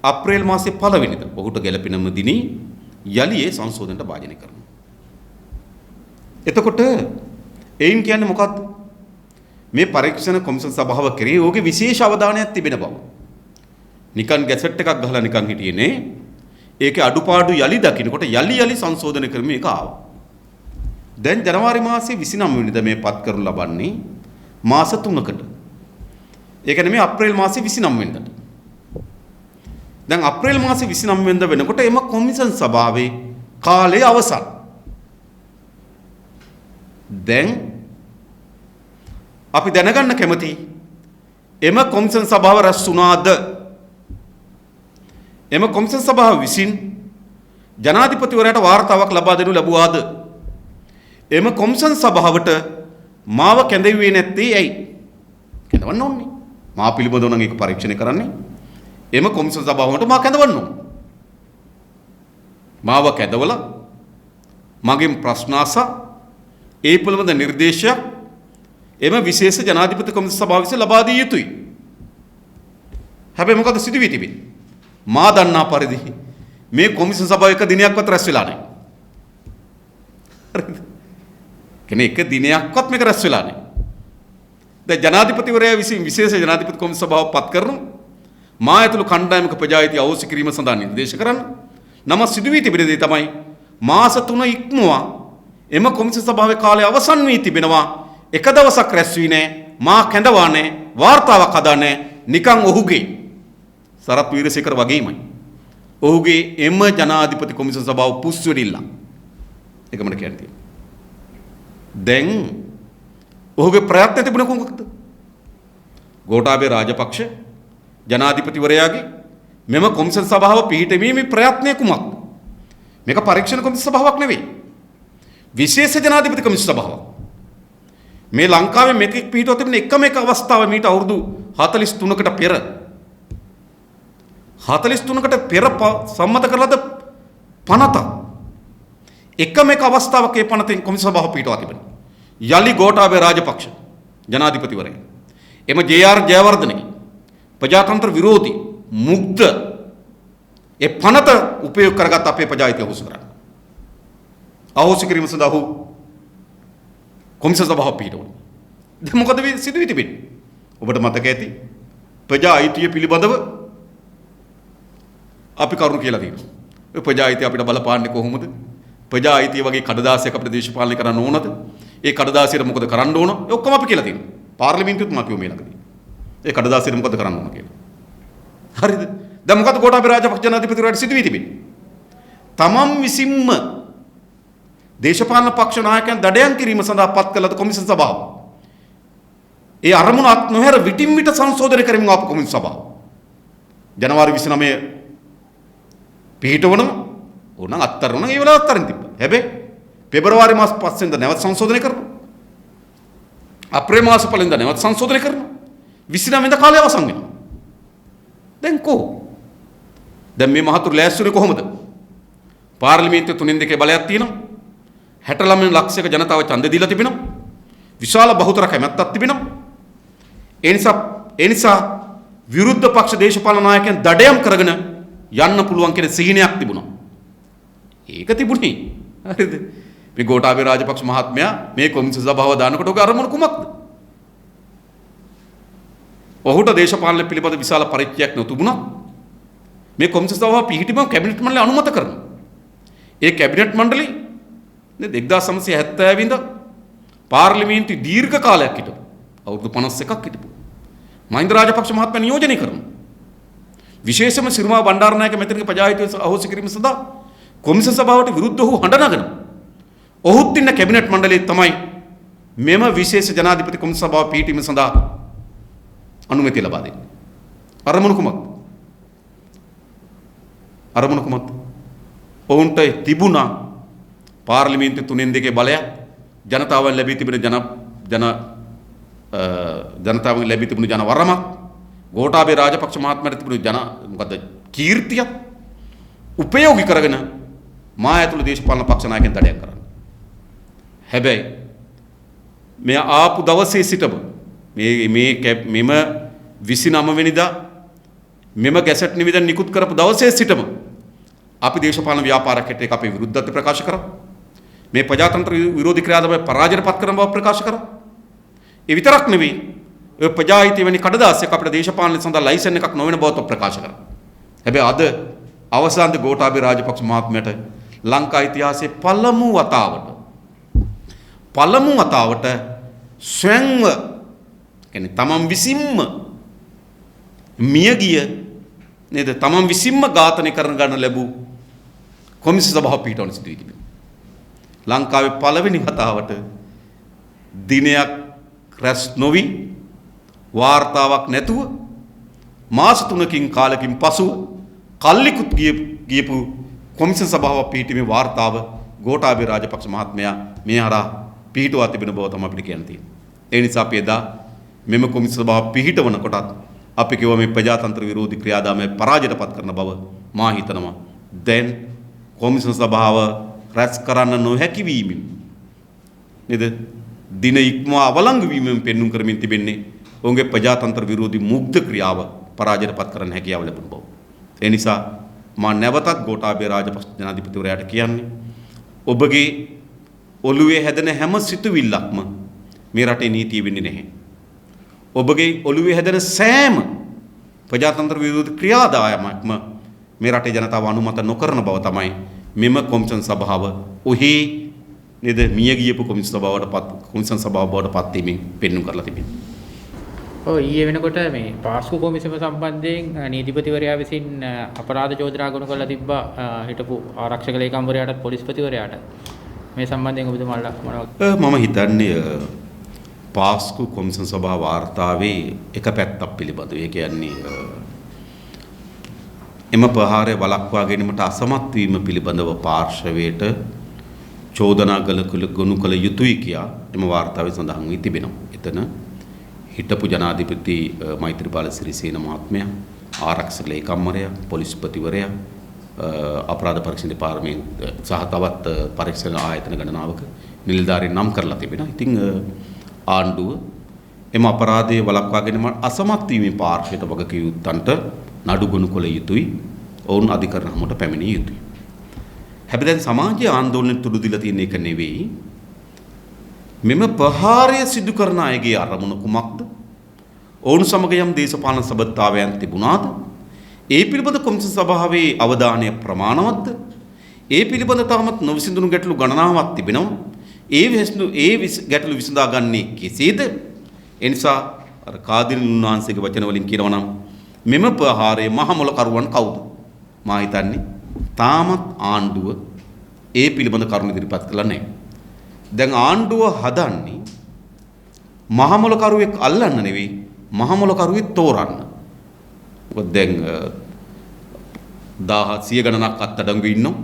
අප්‍රේල් මාසයේ 1 වෙනිදා ඔහුට ගැළපෙනම දිනේ යලි ඒ සංශෝධනයට භාජනය කරනවා. එතකොට එයින් කියන්නේ මොකක්ද? මේ පරීක්ෂණ කොමිෂන් සභාව කෙරෙහි ඕකේ විශේෂ අවධානයක් තිබෙන බව. නිකන් ගැසට් එකක් ගහලා නිකන් හිටියේ නේ. ඒකේ අඩුපාඩු යලි දකින්නකොට යලි සංශෝධනය කරමින් ඒක ආවා. දැන් ජනවාරි මාසයේ 29 වෙනිදා මේ පත් කරනු ලබන්නේ මාස 3කට. ඒ කියන්නේ මේ අප්‍රේල් මාසයේ 29 වෙනිදාට. දැන් අප්‍රේල් මාසයේ 29 වෙනිදා වෙනකොට එම කොමිෂන් සභාවේ කාලය අවසන්. දැන් අපි දැනගන්න කැමති එම කොමිෂන් සභාව රැස් වුණාද? එම කොමිෂන් සභාව විසින් ජනාධිපතිවරයාට වාර්තාවක් ලබා දෙනු ලැබුවාද? එම කොමිෂන් සභාවට මාව කැඳවුවේ නැත්තේ ඇයි? කැඳවන්න ඕනේ. මා පිළිබඳව නම් ඒක පරීක්ෂණය කරන්නේ. එම කොමිෂන් සභාවට මා කැඳවන්න ඕනේ. මාව කැඳවලා මගෙන් ප්‍රශ්න අසා ඒ පිළිබඳ නිර්දේශයක් එම විශේෂ ජනාධිපති කොමිසම සභාව විසින් ලබා දිය යුතුයි. හැබැයි මොකද සිදු වී තිබෙන්නේ? මා දන්නා පරිදි මේ කොමිසම සභාව එක දිනයක්වත් රැස් වෙලා නැහැ. හරිද? කෙනෙක් එක දිනයක්වත් මේක රැස් වෙලා නැහැ. දැන් ජනාධිපතිවරයා විසින් විශේෂ ජනාධිපති කොමිසම සභාව පත් කරනවා. මා ඇතුළු කණ්ඩායමක ප්‍රජායිති අවශ්‍ය කිරීම සඳහා නිර්දේශ කරන්න. නම සිදු වී තිබෙන දේ තමයි මාස 3 ඉක්මවා එම කොමිසම සභාවේ කාලය අවසන් වී තිබෙනවා. එක දවසක් රැස් වී නැහැ. මා කැඳවා නැහැ. වාර්තාවක් හදා නැහැ. නිකන් ඔහුගේ සරත් වීරසේකර වගේමයි. ඔහුගේ එම ජනාධිපති කොමිසම සභාව පුස් වෙඩිල්ල. ඒක මට කියන්න තියෙනවා. දැන් ඔහුගේ ප්‍රයත්න තිබුණ කොහොමද? ගෝඨාභය රාජපක්ෂ ජනාධිපතිවරයාගේ මෙම කොමිසම සභාව පිහිටීමේ ප්‍රයත්නය කුමක්ද? මේක පරීක්ෂණ කොමිසම සභාවක් නෙවෙයි. විශේෂ ජනාධිපති කොමිසම සභාවක්. මේ ලංකාවේ මේක පිහිටව තිබෙන එකම එක අවස්ථාව මීට අවුරුදු 43කට පෙර 43කට පෙර සම්මත කරලාද පනත එකම එක අවස්ථාවක ඒ පනතෙන් කොමිසම සභාව පිහිටවා තිබෙනවා. යලි ගෝඨාභය රාජපක්ෂ ජනාධිපතිවරයා එම ජේ.ආර්. ජයවර්ධනගේ ප්‍රජාතන්ත්‍ර විරෝධී මුග්ධ ඒ පනත උපයෝග කරගත් අපේ ප්‍රජායිතිය අවශ්‍ය කරා. අවශ්‍ය කිරීම සඳහා ඔහු කොමිසම සභාව පිහිටවුණා. දැන් මොකද සිදු වී තිබෙන්නේ? ඔබට මතක ඇති ප්‍රජායිතිය පිළිබඳව අපි කරුණු කියලා තියෙනවා. ඒ ප්‍රජායිතිය අපිට බලපාන්නේ කොහොමද? ප්‍රජායිතිය වගේ කඩදාසියක් අපිට දේශපාලනය කරන්න ඕනද? ඒ කඩදාසියට මොකද කරන්න ඕන? ඒ ඔක්කොම අපි කියලා තියෙනවා. පාර්ලිමේන්තුවෙත් මාපියෝ මේ ළඟදී. ඒ කඩදාසියට මොකද කරන්න ඕන කියලා. හරිද? දැන් මොකද ගෝඨාභය රාජපක්ෂ ජනාධිපතිවරයාට සිදු වී තිබෙන්නේ? තමන් විසින්ම දේශපාලන පක්ෂ නායකයන් දඩයම් කිරීම සඳහා පත් කළ කොමිසම සභාව. ඒ අරමුණ අත් නොහැර විටින් විට සංශෝධනය කරමින් ආපු කොමිසම සභාව. ජනවාරි 29 පිහිටවන ඕනනම් අත්තරන ඒ වෙලාවට අත්තරින් තිබ්බා. හැබැයි පෙබරවාරි මාස 5 වෙනිදා නැවත සංශෝධනය කරනවා. අප්‍රේල් මාස 1 වෙනිදා නැවත සංශෝධනය කරනවා. 29 වෙනිදා කාලය අවසන් වෙනවා. දැන් දැන් මේ මහතුරු ලෑස්තිුනේ කොහොමද? පාර්ලිමේන්තුවේ 3/2 බලයක් තියෙනවා. 69 ලක්ෂයක ජනතාව ඡන්දෙ දීලා තිබෙනවා. විශාල බහුතර කැමැත්තක් තිබෙනවා. ඒ නිසා විරුද්ධ පක්ෂ දේශපාලන නායකයන් දඩයම් කරගෙන යන්න පුළුවන් කියන සිහිනයක් තිබුණා. ඒක තිබුණේ. හරිද? මේ ගෝඨාභය රාජපක්ෂ මහත්මයා මේ කොමිසම සභාව දානකොට ඔහුගේ අරමුණ කුමක්ද? ඔහුට දේශපාලන පිළිබඳ විශාල පරිච්ඡයක් නොතිබුණා. මේ කොමිසම සභාව පිහිටීම කැබිනට් මණ්ඩලය අනුමත කරනවා. ඒ කැබිනට් මණ්ඩලය නේද 1970 ඉඳන් පාර්ලිමේන්තුවේ දීර්ඝ කාලයක් හිටපු අවුරුදු 51ක් හිටපු මහින්ද රාජපක්ෂ මහත්මයා නියෝජනය කරනවා. විශේෂම සිරිමා බණ්ඩාරනායක මෙතනක ප්‍රජාහිතය අවශ්‍ය කිරීම සඳහා කොමිසම සභාවට විරුද්ධව හඬ නගනවා. ඔහුත් ඉන්න කැබිනට් මණ්ඩලයේ තමයි මෙම විශේෂ ජනාධිපති කොමිසම සභාව පිහිටීම සඳහා අනුමැතිය ලබා දෙන්නේ. අරමුණු කුමක්ද? ඔවුන්ට තිබුණා පාර්ලිමේන්තු 3/2 බලයක් ජනතාවෙන් ලැබී තිබෙන ජනතාවෙන් ලැබී තිබුණු ජනවරමක් ගෝඨාභය රාජපක්ෂ මහත්මයාට තිබුණු කීර්තිය උපයෝගී කරගෙන මා ඇතුළු දේශපාලන පක්ෂ නායකයන් දඩයම් කරන්නේ. හැබැයි මෙයා ආපු දවසේ සිටම මෙම 29 වෙනිදා මෙම ගැසට් නිවේදන නිකුත් කරපු දවසේ සිටම අපි දේශපාලන ව්‍යාපාරයක් හැටියට අපේ විරුද්ධත්වය ප්‍රකාශ කරා. මේ ප්‍රජාතන්ත්‍ර විරෝධී ක්‍රියාදාමය පරාජයට පත් කරන බව ප්‍රකාශ කරා. ඒ විතරක් නෙවෙයි ඔය ප්‍රජාහිතය වැනි කඩදාසියක් අපේ දේශපාලන සඳහා ලයිසන් එකක් නොවන බව ප්‍රකාශ කරා. හැබැයි අද අවසානයේ ගෝඨාභය රාජපක්ෂ මහත්මයාට ලංකා ඉතිහාසයේ පළමු වතාවට ස්වයංව කියන්නේ තමන් විසින්ම මියගිය නේද තමන් විසින්ම ඝාතනය කරන ගන්න ලැබූ කොමිසම සභාව පිහිටවන සිදුවී තිබෙනවා. ලංකාවේ පළවෙනි වතාවට දිනයක් රැස් නොවි වාර්තාවක් නැතුව මාස 3කින් කාලෙකින් පසුව කල්ලිකුත් ගියපු කොමිසම සභාව පිහිටීමේ වාර්තාව ගෝඨාභය රාජපක්ෂ මහත්මයා මේ හරහා පිහිටුවා තිබෙන බව තමයි අපිට කියන්න තියෙන්නේ. ඒ නිසා අපි එදා මෙම කොමිසම සභාව පිහිටවන කොටත් අපි කිව්වා මේ ප්‍රජාතන්ත්‍ර විරෝධී ක්‍රියාදාමය පරාජයට පත් කරන බව මා හිතනවා. දැන් කොමිසම සභාව රැස් කරන්න නොහැකි වීමෙන් නේද? දින ඉක්මවා අවලංගු වීමෙන් පෙන්눔 කරමින් තිබෙන්නේ ඔවුන්ගේ ප්‍රජාතන්ත්‍ර විරෝධී මුග්ධ ක්‍රියාව පරාජයටපත් කරන්න හැකියාව ලැබුණ බව. ඒ නිසා මා නැවතත් ගෝඨාභය රාජපක්ෂ ජනාධිපතිවරයාට කියන්නේ ඔබගේ ඔළුවේ හැදෙන හැම සිතුවිල්ලක්ම මේ රටේ නීතිය වෙන්නේ නැහැ. ඔබගේ ඔළුවේ හැදෙන සෑම ප්‍රජාතන්ත්‍ර විරෝධී ක්‍රියාදාමයක්ම මේ රටේ ජනතාව අනුමත නොකරන බව තමයි මෙම කොමිෂන් සභාව ඔහි නේද මිය ගියපු කොමිෂන් සභාව බවට පත් වීමෙන් පෙන්වු කරලා තිබෙනවා. ඔව් ඊයේ වෙනකොට මේ පාස්කු කොමිසම සම්බන්ධයෙන් නීතිපතිවරයා විසින් අපරාධ චෝදනා ගොනු කරලා තිබ්බා හිටපු ආරක්ෂක ලේකම්වරයාටත් පොලිස්පතිවරයාට. මේ සම්බන්ධයෙන් ඔබතුමාලා මොනවද? මම හිතන්නේ පාස්කු කොමිෂන් සභා වාර්තාවේ එක පැත්තක් පිළිබඳව. ඒ කියන්නේ එම ප්‍රහාරය වළක්වා ගැනීමට අසමත් වීම පිළිබඳව පාර්ශවයට චෝදනා ගොනු කළ යුතුයි කියා එම වාර්තාවේ සඳහන් වී තිබෙනවා. එතන හිටපු ජනාධිපති මෛත්‍රීපාල සිරිසේන මහත්මයා, ආරක්ෂක ලේකම්වරයා, පොලිස්පතිවරයා, අපරාධ පරීක්ෂණ දෙපාර්තමේන්තුව සහ තවත් පරීක්ෂණ ආයතන ගණනාවක නිලධාරීන් නම් කරලා තිබෙනවා. ඉතින් ආණ්ඩුව එම අපරාධයේ වළක්වා ගැනීම අසමත් වීමේ පාර්ශ්වයට වගකීම් යුත්තන්ට නඩු ගොනු කළ යුතුයි. ඔවුන් අධිකරණ හමුවට පැමිණිය යුතුයි. හැබැයි දැන් සමාජයේ ආందోලනයට තුඩු දීලා තියෙන එක නෙවෙයි. මෙම ප්‍රහාරය සිදු කරන අයගේ අරමුණ කුමක්ද? ඔවුන් සමග යම් දේශපාලන සබඳතාවයන් තිබුණාද? ඒ පිළිබඳ කොමිෂන් සභාවේ අවධානය ප්‍රමාණවත්ද? ඒ පිළිබඳ තාමත් නොවිසඳුණු ගැටලු ගණනාවක් තිබෙනවා. ඒ ගැටලු විසඳාගන්නේ කෙසේද? ඒ නිසා අර කාදිනි උන්වහන්සේගේ වචන වලින් කියනවා නම් මෙම ප්‍රහාරයේ මහමොල කරුවන් කවුද? මා හිතන්නේ තාමත් ආණ්ඩුව ඒ පිළිබඳ කරුණු ඉදිරිපත් කළා නැහැ. දැන් ආණ්ඩුව හදන්නේ මහමොල කරුවෙක් අල්ලන්න නෙවෙයි මහමොල කරුවෙක් තෝරන්න. මොකද දැන් 100 ගණනක් අත්අඩංගු ඉන්නවා.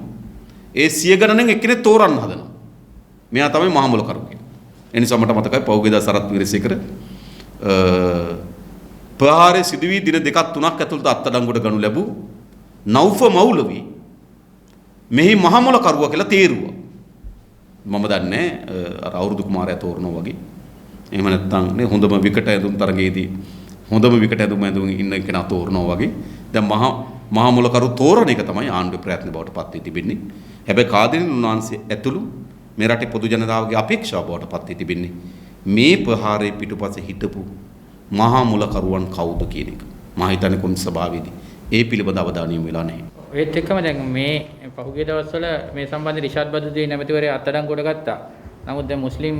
ඒ 100 ගණනෙන් එක්කෙනෙක් තෝරන්න හදනවා. මෙයා තමයි මහමොල කරුව කියන්නේ. ඒ නිසා මට මතකයි පෞගේදා සරත් විරසේකර ප්‍රහාරය සිදු වී දින 2-3ක් ඇතුළත අත්අඩංගුවට ගනු ලැබූ නෞෆ මෞලවි මෙහි මහමොල කරුවා කියලා තේරුවා. මම දන්නේ අර අවුරුදු කුමාරයා තෝරනවා වගේ. එහෙම නැත්නම් නේ හොඳම විකට ඇඳුම් තරගයේදී හොඳම විකට ඇඳුම් ඉන්න කෙනා තෝරනවා වගේ. දැන් මහමොල කරු තෝරන එක තමයි ආණ්ඩුවේ ප්‍රයත්න බවට පත් වී තිබෙන්නේ. හැබැයි කාදිනි උන්වහන්සේ ඇතුළු මේ රටේ පොදු ජනතාවගේ අපේක්ෂාව බවට පත් වී තිබෙන්නේ මේ ප්‍රහාරයේ පිටුපස හිටපු මහමොල කරුවන් කවුද කියන එක. මා හිතන්නේ කොමිසම සභාවේදී ඒ පිළිබඳ අවධානය යොමු වෙලා නැහැ. ඒත් එක්කම දැන් මේ පහුගිය දවස්වල මේ සම්බන්ධ රිෂාඩ් බදුදේ නැමැතිවරයා අත්අඩංගුවට ගත්තා. නමුත් දැන් මුස්ලිම්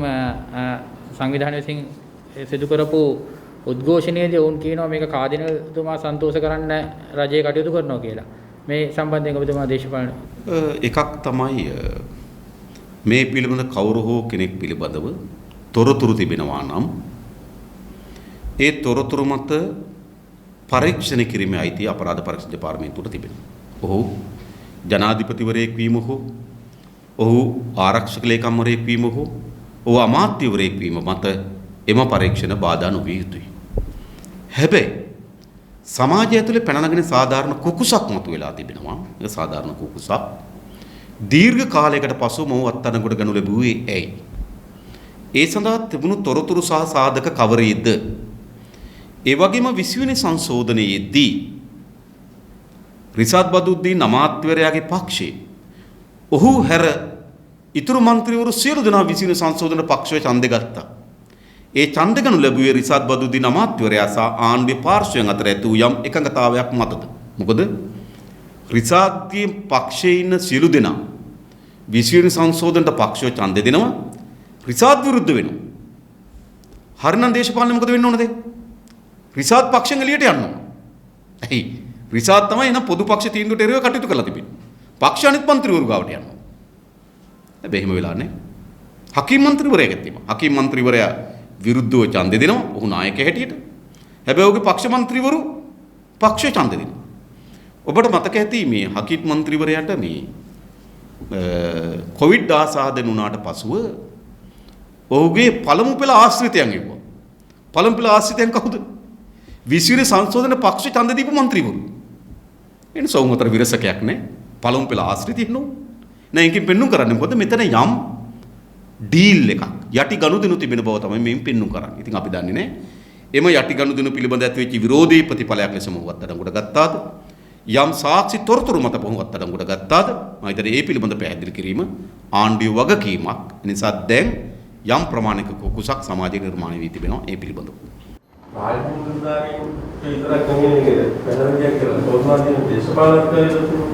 සංවිධානය විසින් සිදු කරපු උද්ඝෝෂණයේදී ඔවුන් කියනවා මේක කාදිනල්තුමා සන්තෝෂ කරන්න රජය කටයුතු කරනවා කියලා. මේ සම්බන්ධයෙන් ඔබතුමා දේශපාලන එකක් තමයි මේ පිළිබඳ කවුරු හෝ කෙනෙක් පිළිබඳව තොරතුරු තිබෙනවා නම් ඒ තොරතුරු මත පරීක්ෂණ කිරීමේ අයිතිය අපරාධ පරීක්ෂණ දෙපාර්තමේන්තුවට තිබෙනවා. ඔහු ජනාධිපතිවරයෙක් වීම හෝ ඔහු ආරක්ෂක ලේකම්වරයෙක් වීම හෝ ඔහු අමාත්‍යවරයෙක් වීම මත එම පරීක්ෂණ බාධා නොවිය යුතුයි. හැබැයි සමාජය ඇතුලේ පැන නගින සාධාරණ කුකුසක් මතුවලා තිබෙනවා. ඒ සාධාරණ කුකුසක් දීර්ඝ කාලයකට පසු මොහු අත්අඩංගුවට ගනු ලැබුවේ ඇයි? ඒ සඳහා තිබුණු තොරතුරු සහ සාධක කවරේද? ඒ වගේම 20 වෙනි සංශෝධනයේදී රිෂාඩ් බදුද්දීන් අමාත්‍යවරයාගේ පක්ෂයේ ඔහු හැර ඉතුරු മന്ത്രിවරු සියලු දෙනා 20 වෙනි සංශෝධන පක්ෂයේ ඡන්දෙ ගත්තා. ඒ ඡන්දෙ ගනු ලැබුවේ රිෂාඩ් බදුද්දීන් අමාත්‍යවරයා සහ ආණ්ඩුවේ පාර්ශ්වයන් අතර ඇති වූ යම් එකඟතාවයක් මතද? මොකද රිෂාඩ්ගේ පක්ෂයේ ඉන්න සියලු දෙනා 20 වෙනි සංශෝධනට පක්ෂව ඡන්දෙ දෙනවා. රිෂාඩ් විරුද්ධ වෙනවා. හරිනම් දේශපාලනේ මොකද වෙන්න ඕනද? රිෂාඩ් පක්ෂෙන් එළියට යන්න ඕන. ඇයි? රිෂාඩ් තමයි එන පොදු පක්ෂ තීන්දුවට එරෙහිව කටයුතු කරලා තිබෙන්නේ. පක්ෂ අනිත් മന്ത്രിවරු ගාවට යනවා. හැබැයි එහෙම වෙලා නැහැ. හකීම් മന്ത്രിවරයෙක් තියෙනවා. හකීම් മന്ത്രിවරයා විරුද්ධව ඡන්දෙ දෙනවා. ඔහු නායකයා හැටියට. හැබැයි ඔහුගේ පක්ෂ മന്ത്രിවරු පක්ෂය ඡන්දෙ දෙනවා. ඔබට මතක ඇති මේ හකීම් മന്ത്രിවරයාට මේ කොවිඩ් ආසාදන වුණාට පසුව ඔහුගේ පළමු පෙළ ආශ්‍රිතයන් එවුවා. පළමු පෙළ ආශ්‍රිතයන් කවුද? 20 වෙනි සංශෝධන පක්ෂ ඡන්ද දීපු മന്ത്രിවරු. එන සෞමතර විරසකයක් නැහැ. පළමු පෙළ ආශ්‍රිතය ඉන්නෝ. නෑ එකකින් පෙන්නුම් කරන්නේ මොකද මෙතන යම් ඩීල් එකක් යටි ගනුදෙනු තිබෙන බව තමයි මේ පෙන්වු කරන්නේ. ඉතින් අපි දන්නේ නැහැ. එම යටි ගනුදෙනු පිළිබඳ ඇතිවෙච්ච විරෝධී ප්‍රතිඵලයක් ලෙස මොහු අත්අඩංගුවට ගත්තාද? යම් සාක්ෂි තොරතුරු මත මොහු අත්අඩංගුවට ගත්තාද? මම හිතන්නේ ඒ පිළිබඳ පැහැදිලි කිරීම ආණ්ඩුවේ වගකීමක්. ඒ නිසා දැන් යම් ප්‍රමාණික කුකුසක් සමාජයේ නිර්මාණය වී තිබෙනවා ඒ පිළිබඳව. ආයතනදාරින් විතරක් නෙමෙයි වෙනරජයක් කියලා සෝමාදීන දේශපාලකයෝ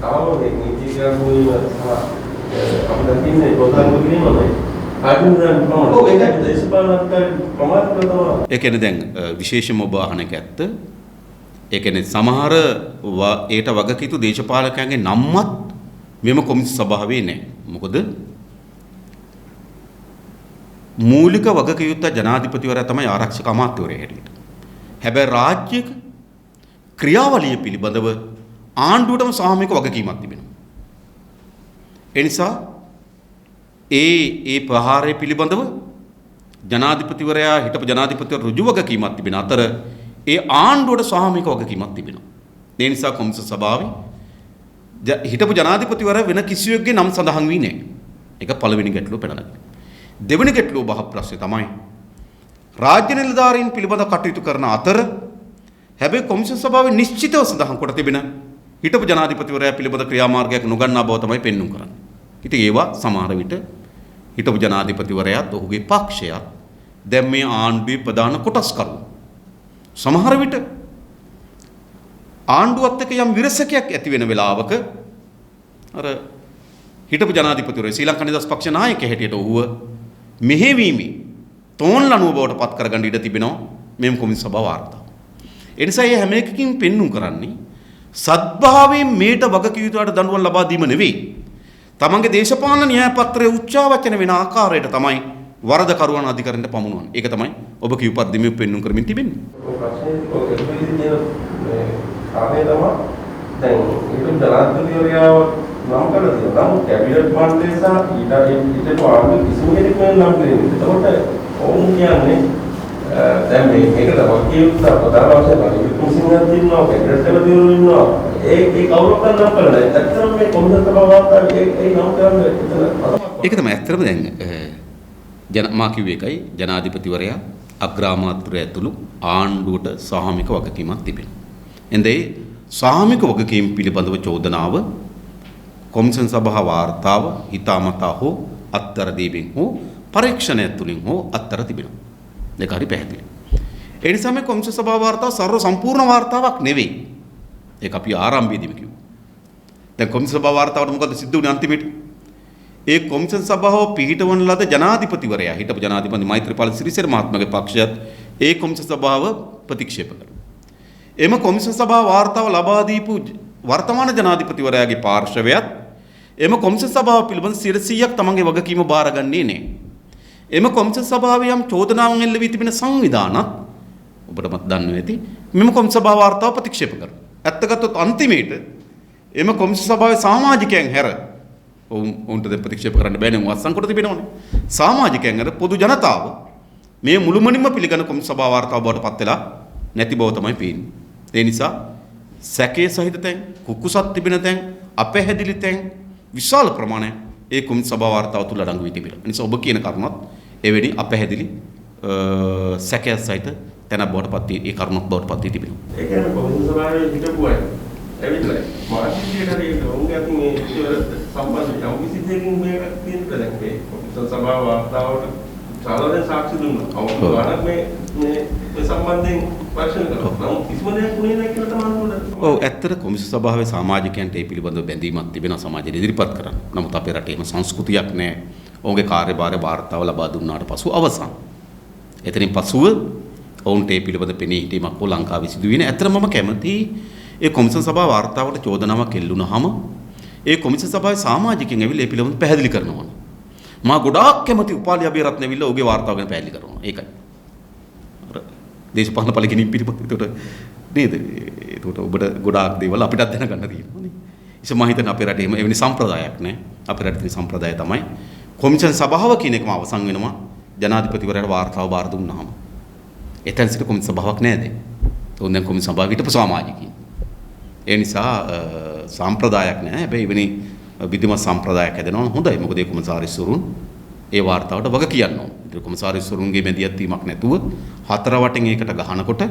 කාවෝ නීතිඥයෝ අපිට තින්නේ පොතන් කිරීමයි ආයතනදාරින් ප්‍රමාණ ඒක දේශපාලකයෝ ප්‍රමාණ කරනවා. ඒ කියන්නේ දැන් විශේෂම ඔබ අහන එක ඇත්ත. ඒ කියන්නේ සමහර ඒට වගකීතු දේශපාලකයන්ගේ නම්වත් මෙම කොමිසම සභාවේ නැහැ. මොකද මූලික වගකීම් ජනාධිපතිවරයා තමයි ආරක්ෂක අමාත්‍යවරයා හැටියට. හැබැයි රාජ්‍යයක ක්‍රියාවලිය පිළිබඳව ආණ්ඩුවටම සාමූහික වගකීමක් තිබෙනවා. ඒ නිසා ඒ ප්‍රහාරය පිළිබඳව ජනාධිපතිවරයා හිටපු ජනාධිපතිවරයා ඍජු වගකීමක් තිබෙන අතර ඒ ආණ්ඩුවට සාමූහික වගකීමක් තිබෙනවා. ඒ නිසා කොමිසම සභාවේ හිටපු ජනාධිපතිවරයා වෙන කිසිවෙකුගේ නම් සඳහන් වී නැහැ. ඒක පළවෙනි ගැටලුව පෙළනගන්න. දෙවෙනි ගැටලුව බහ ප්‍රශ්නේ තමයි රාජ්‍ය නිලධාරීන් පිළිබඳ කටයුතු කරන අතර හැබැයි කොමිසම සභාවේ නිශ්චිතව සඳහන් කොට තිබෙන හිටපු ජනාධිපතිවරයා පිළිබඳ ක්‍රියාමාර්ගයක් නොගන්නා බව තමයි පෙන්වුම් කරන්නේ. ඉතින් ඒවා සමහර විට හිටපු ජනාධිපතිවරයාත් ඔහුගේ පක්ෂයත් දැන් මේ ආණ්ඩුවේ ප්‍රධාන කොටස්කරු සමහර විට ආණ්ඩුවත් එක්ක යම් විරසකයක් ඇති වෙන වෙලාවක අර හිටපු ජනාධිපතිවරයා ශ්‍රී ලංකා නිදහස් පක්ෂ නායකයා හැටියට ඔහුව මෙහෙවීමේ තෝන්ලනුව බවට පත් කරගන්න ඉඩ තිබෙනවා මෙම් කොමිසම සභාව වාර්තාව. ඒ නිසා මේ හැම එකකින් පෙන්වුම් කරන්නේ සත්භාවයෙන් මේට වගකීතුවට දඬුවම් ලබා දීම නෙවෙයි. තමන්ගේ දේශපාලන න්‍යාය පත්‍රයේ උච්චාවචන වෙන ආකාරයට තමයි වරද කරුවන් අධිකරණයට පමුණුවන්නේ. ඒක තමයි ඔබ කියු පරිදිම පෙන්වුම් කරමින් තිබෙන්නේ. ආවේ තමයි දැන් ඒක ජනාධිපතිවරයාව නම් කරලා තියෙනවා. නමුත් කැබිනට් මණ්ඩලය සහ ඊට ආණ්ඩුව කිසිම කෙනෙක් නම් කරන්නේ. එතකොට ඔවුන් කියන්නේ දැන් මේකට වගකීම් ප්‍රධාන වශයෙන් වික්‍රමසිංහන් දිනනවා කැබිනට් එකවලු ඉන්නවා. ඒ කවුරුත් නම් කරලා ඇත්තටම මේ කොමිසම සභාවට ඒ නම් කරන්නේ ඒක තමයි ඇත්තටම දැන් මා කිව්වේ එකයි ජනාධිපතිවරයා අග්‍රාමාත්‍යවරයා ඇතුළු ආණ්ඩුවට සාමූහික වගකීමක් තිබෙනවා. එඳේ සාමූහික වගකීම් පිළිබඳව චෝදනාව කොමිසම සභා වාර්තාව හිතාමතා හෝ අත්තර දීමින් හෝ පරීක්ෂණය තුලින් හෝ අත්තර තිබෙනවා. ඒක හරි පැහැදිලි. ඒ නිසා මේ කොමිසම සභා වාර්තාව සර්ව සම්පූර්ණ වාර්තාවක් නෙවෙයි. ඒක අපි ආරම්භයේදීම කිව්වා. දැන් කොමිසම සභා වාර්තාවට මොකද සිද්ධ වුනේ අන්තිමට? ඒ කොමිසම සභාව පිහිටවන ලද ජනාධිපතිවරයා හිටපු ජනාධිපති මෛත්‍රීපාල සිරිසේන මහත්මයාගේ පක්ෂයත් ඒ කොමිසම සභාව ප්‍රතික්ෂේප කළා. එම කොමිසම සභාව වාර්තාව ලබා දීපු වර්තමාන ජනාධිපතිවරයාගේ පාර්ශවයත් එම කොමිසම සභාව පිළිබඳ 100%ක් තමන්ගේ වගකීම බාරගන්නේ නැහැ. එම කොමිසම සභාවේ යම් චෝදනාවන් එල්ල වී තිබෙන සංවිධානත් ඔබටමත් දන්නවා ඇති මෙම කොමිසම සභාව වාර්තාව ප්‍රතික්ෂේප කරනවා. ඇත්ත ගත්තොත් අන්තිමේට එම කොමිසම සභාවේ සමාජිකයන් හැර ඔවුන්ට දැන් ප්‍රතික්ෂේප කරන්න බෑනේ වස්සන් කොට තිබෙනවනේ. සමාජිකයන් හැර පොදු ජනතාව මේ මුළුමනින්ම පිළිගන්න කොමිසම සභාව වාර්තාව බවට පත් වෙලා නැති බව තමයි පේන්නේ. ඒ නිසා සැකයේ සහිත තැන් කුකුසක් තිබෙන තැන් අපැහැදිලි තැන් විශාල ප්‍රමාණයක් ඒ කොමිසම සභාව වාර්තාව තුල අඩංගු වී තිබෙනවා. ඒ නිසා ඔබ කියන කරුණත් එවැනි අපැහැදිලි සැකයේ සහිත තැනක් බවට පත් ඒ කරුණක් බවට පත් වී තිබෙනවා. ඒ කියන්නේ කොමිසම සභාවේ හිටපු අය ඇවිල්ලා මානසිකයට හරියට උන්ගේ අතින් මේ සම්බන්ධ යම් කිසි දෙයකින් මේක තියෙනවා දැන් මේ කොමිසම සභාව වාර්තාවට සාමාන්‍ය සාක්ෂි දුන්නා. අවුරුද්දක් මේ සම්බන්ධයෙන් පරීක්ෂණ කරනවා. නමුත් කිසිම දෙයක් උනේ නැහැ කියලා තමයි අහන්නේ. ඔව් ඇත්තට කොමිසම සභාවේ සමාජිකයන්ට ඒ පිළිබඳව බැඳීමක් තිබෙනවා සමාජයට ඉදිරිපත් කරන්න. නමුත් අපේ රටේ එහෙම සංස්කෘතියක් නැහැ. ඔවුන්ගේ කාර්යභාරය වාර්තාව ලබා දුන්නාට පසු අවසන්. එතනින් පසුව ඔවුන්ට ඒ පිළිබඳ පෙනී හිටීමක් හෝ ලංකාවේ සිදු වෙන්නේ. ඇත්තට මම කැමතියි ඒ කොමිසම සභාව වාර්තාවට චෝදනාවක් එල්ලුනහම ඒ කොමිසම සභාවේ සමාජිකයන් ඇවිල්ලා ඒ පිළිබඳව පැහැදිලි කරනවා. මා ගොඩාක් කැමති උපාලි අබේරත්න ඇවිල්ලා ඔහුගේ වාර්තාව ගැන පැහැදිලි කරනවා. ඒකයි. අර දේශපාලන පළකිනින් පිළිපද. ඒකට නේද? ඒකට ඔබට ගොඩාක් දේවල් අපිටත් දැනගන්න තියෙනවා නේ. ඉතින් මම හිතන්නේ අපේ රටේ එවැනි සම්ප්‍රදායක් නැහැ. අපේ රටේ තියෙන සම්ප්‍රදාය තමයි කොමිසම් සභාව කියන එකම අවසන් වෙනවා ජනාධිපතිවරයාට වාර්තාව බාර දුන්නාම. එතන සිට කොමිසම් සභාවක් නැහැ දැන්. උන් දැන් කොමිසම් සභාව හිටපු සමාජිකයින්. ඒ නිසා සම්ප්‍රදායක් නැහැ. හැබැයි එවැනි විධිමත් සම්ප්‍රදායක් හැදෙනවා හොඳයි. මොකද ඒ කොමසාරිස්වරුන් ඒ වාර්තාවට වග කියන්න ඕන. ඒ කොමසාරිස්වරුන්ගේ මැදිහත් වීමක් නැතුව හතර වටින් ඒකට ගහනකොට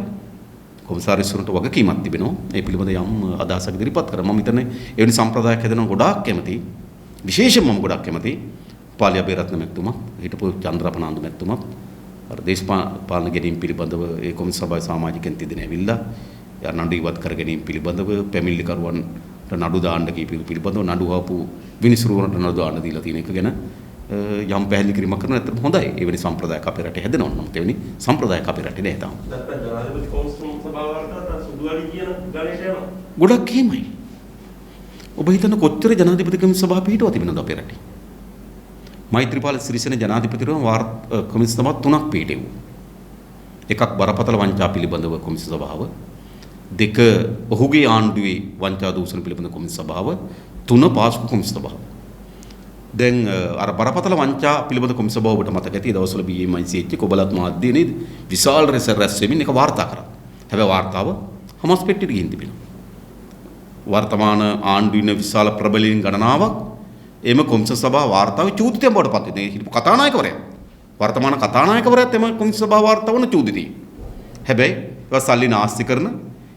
කොමසාරිස්වරුන්ට වගකීමක් තිබෙනවා. ඒ පිළිබඳ යම් අදහසක් ඉදිරිපත් කරා. මම හිතන්නේ එවැනි සම්ප්‍රදායක් හැදෙනවා ගොඩාක් කැමති. විශේෂයෙන්ම මම ගොඩාක් කැමති පාලි අබේරත්න මැතිතුමා, හිටපු චන්ද්‍රපනාන්දු මැතිතුමා අර දේශපාලන ගැනීම පිළිබඳව ඒ කොමිස් සභාවේ සමාජිකයන් තිදෙන ඇවිල්ලා යා නඩු ඉවත් කර ගැනීම පිළිබඳව පැමිණිලිකරුවන්ට නඩු දාන්න කීප පිළිබඳව නඩු ආපු විනිසුරුවන්ට නඩු දාන්න දීලා තියෙන එක ගැන යම් පැහැදිලි කිරීමක් කරන ඇත්තට හොඳයි. එවැනි සම්ප්‍රදායක් අපේ රටේ හැදෙනවා නම් එවැනි සම්ප්‍රදායක් අපේ රටේ නැහැ තාම. නැත්නම් ජනාධිපති කොමිසම සභාවට සුදුවලි කියන ගණේට යනවා. ගොඩක් එහෙමයි. ඔබ හිතන කොච්චර ජනාධිපති කොමිස් සභා පිටුවා තිබෙනවද අපේ රටේ? මෛත්‍රීපාල සිරිසේන ජනාධිපතිතුමා කොමිස් සභා 3ක් පිටෙව්වා. එකක් බරපතල වංචා පිළිබඳව කොමිස් සභාව, දෙක ඔහුගේ ආණ්ඩුවේ වංචා දූෂණ පිළිබඳ කොමිස් සභාව, තුන පාස්කු කොමිස් සභාව. දැන් අර බරපතල වංචා පිළිබඳ කොමිස් සභාව ඔබට මතක ඇති දවස්වල BMIC එක්ක ඔබලත් මාධ්‍ය නේද විශාල රැස් වෙමින් එක වාර්තා කරා. හැබැයි වාර්තාව හමස් පෙට්ටියට ගිහින් තිබෙනවා. වර්තමාන ආණ්ඩුවේ විශාල ප්‍රබලීන් ගණනාවක් එම කොමිස් සභා වාර්තාවේ චූදිතයෙන් බවට පත් වෙනවා. හිටපු කතානායකවරයා වර්තමාන කතානායකවරයාත් එම කොමිස් සභා වාර්තාවන චූදිතයි. හැබැයි ඒවා සල්ලි නාස්ති කරන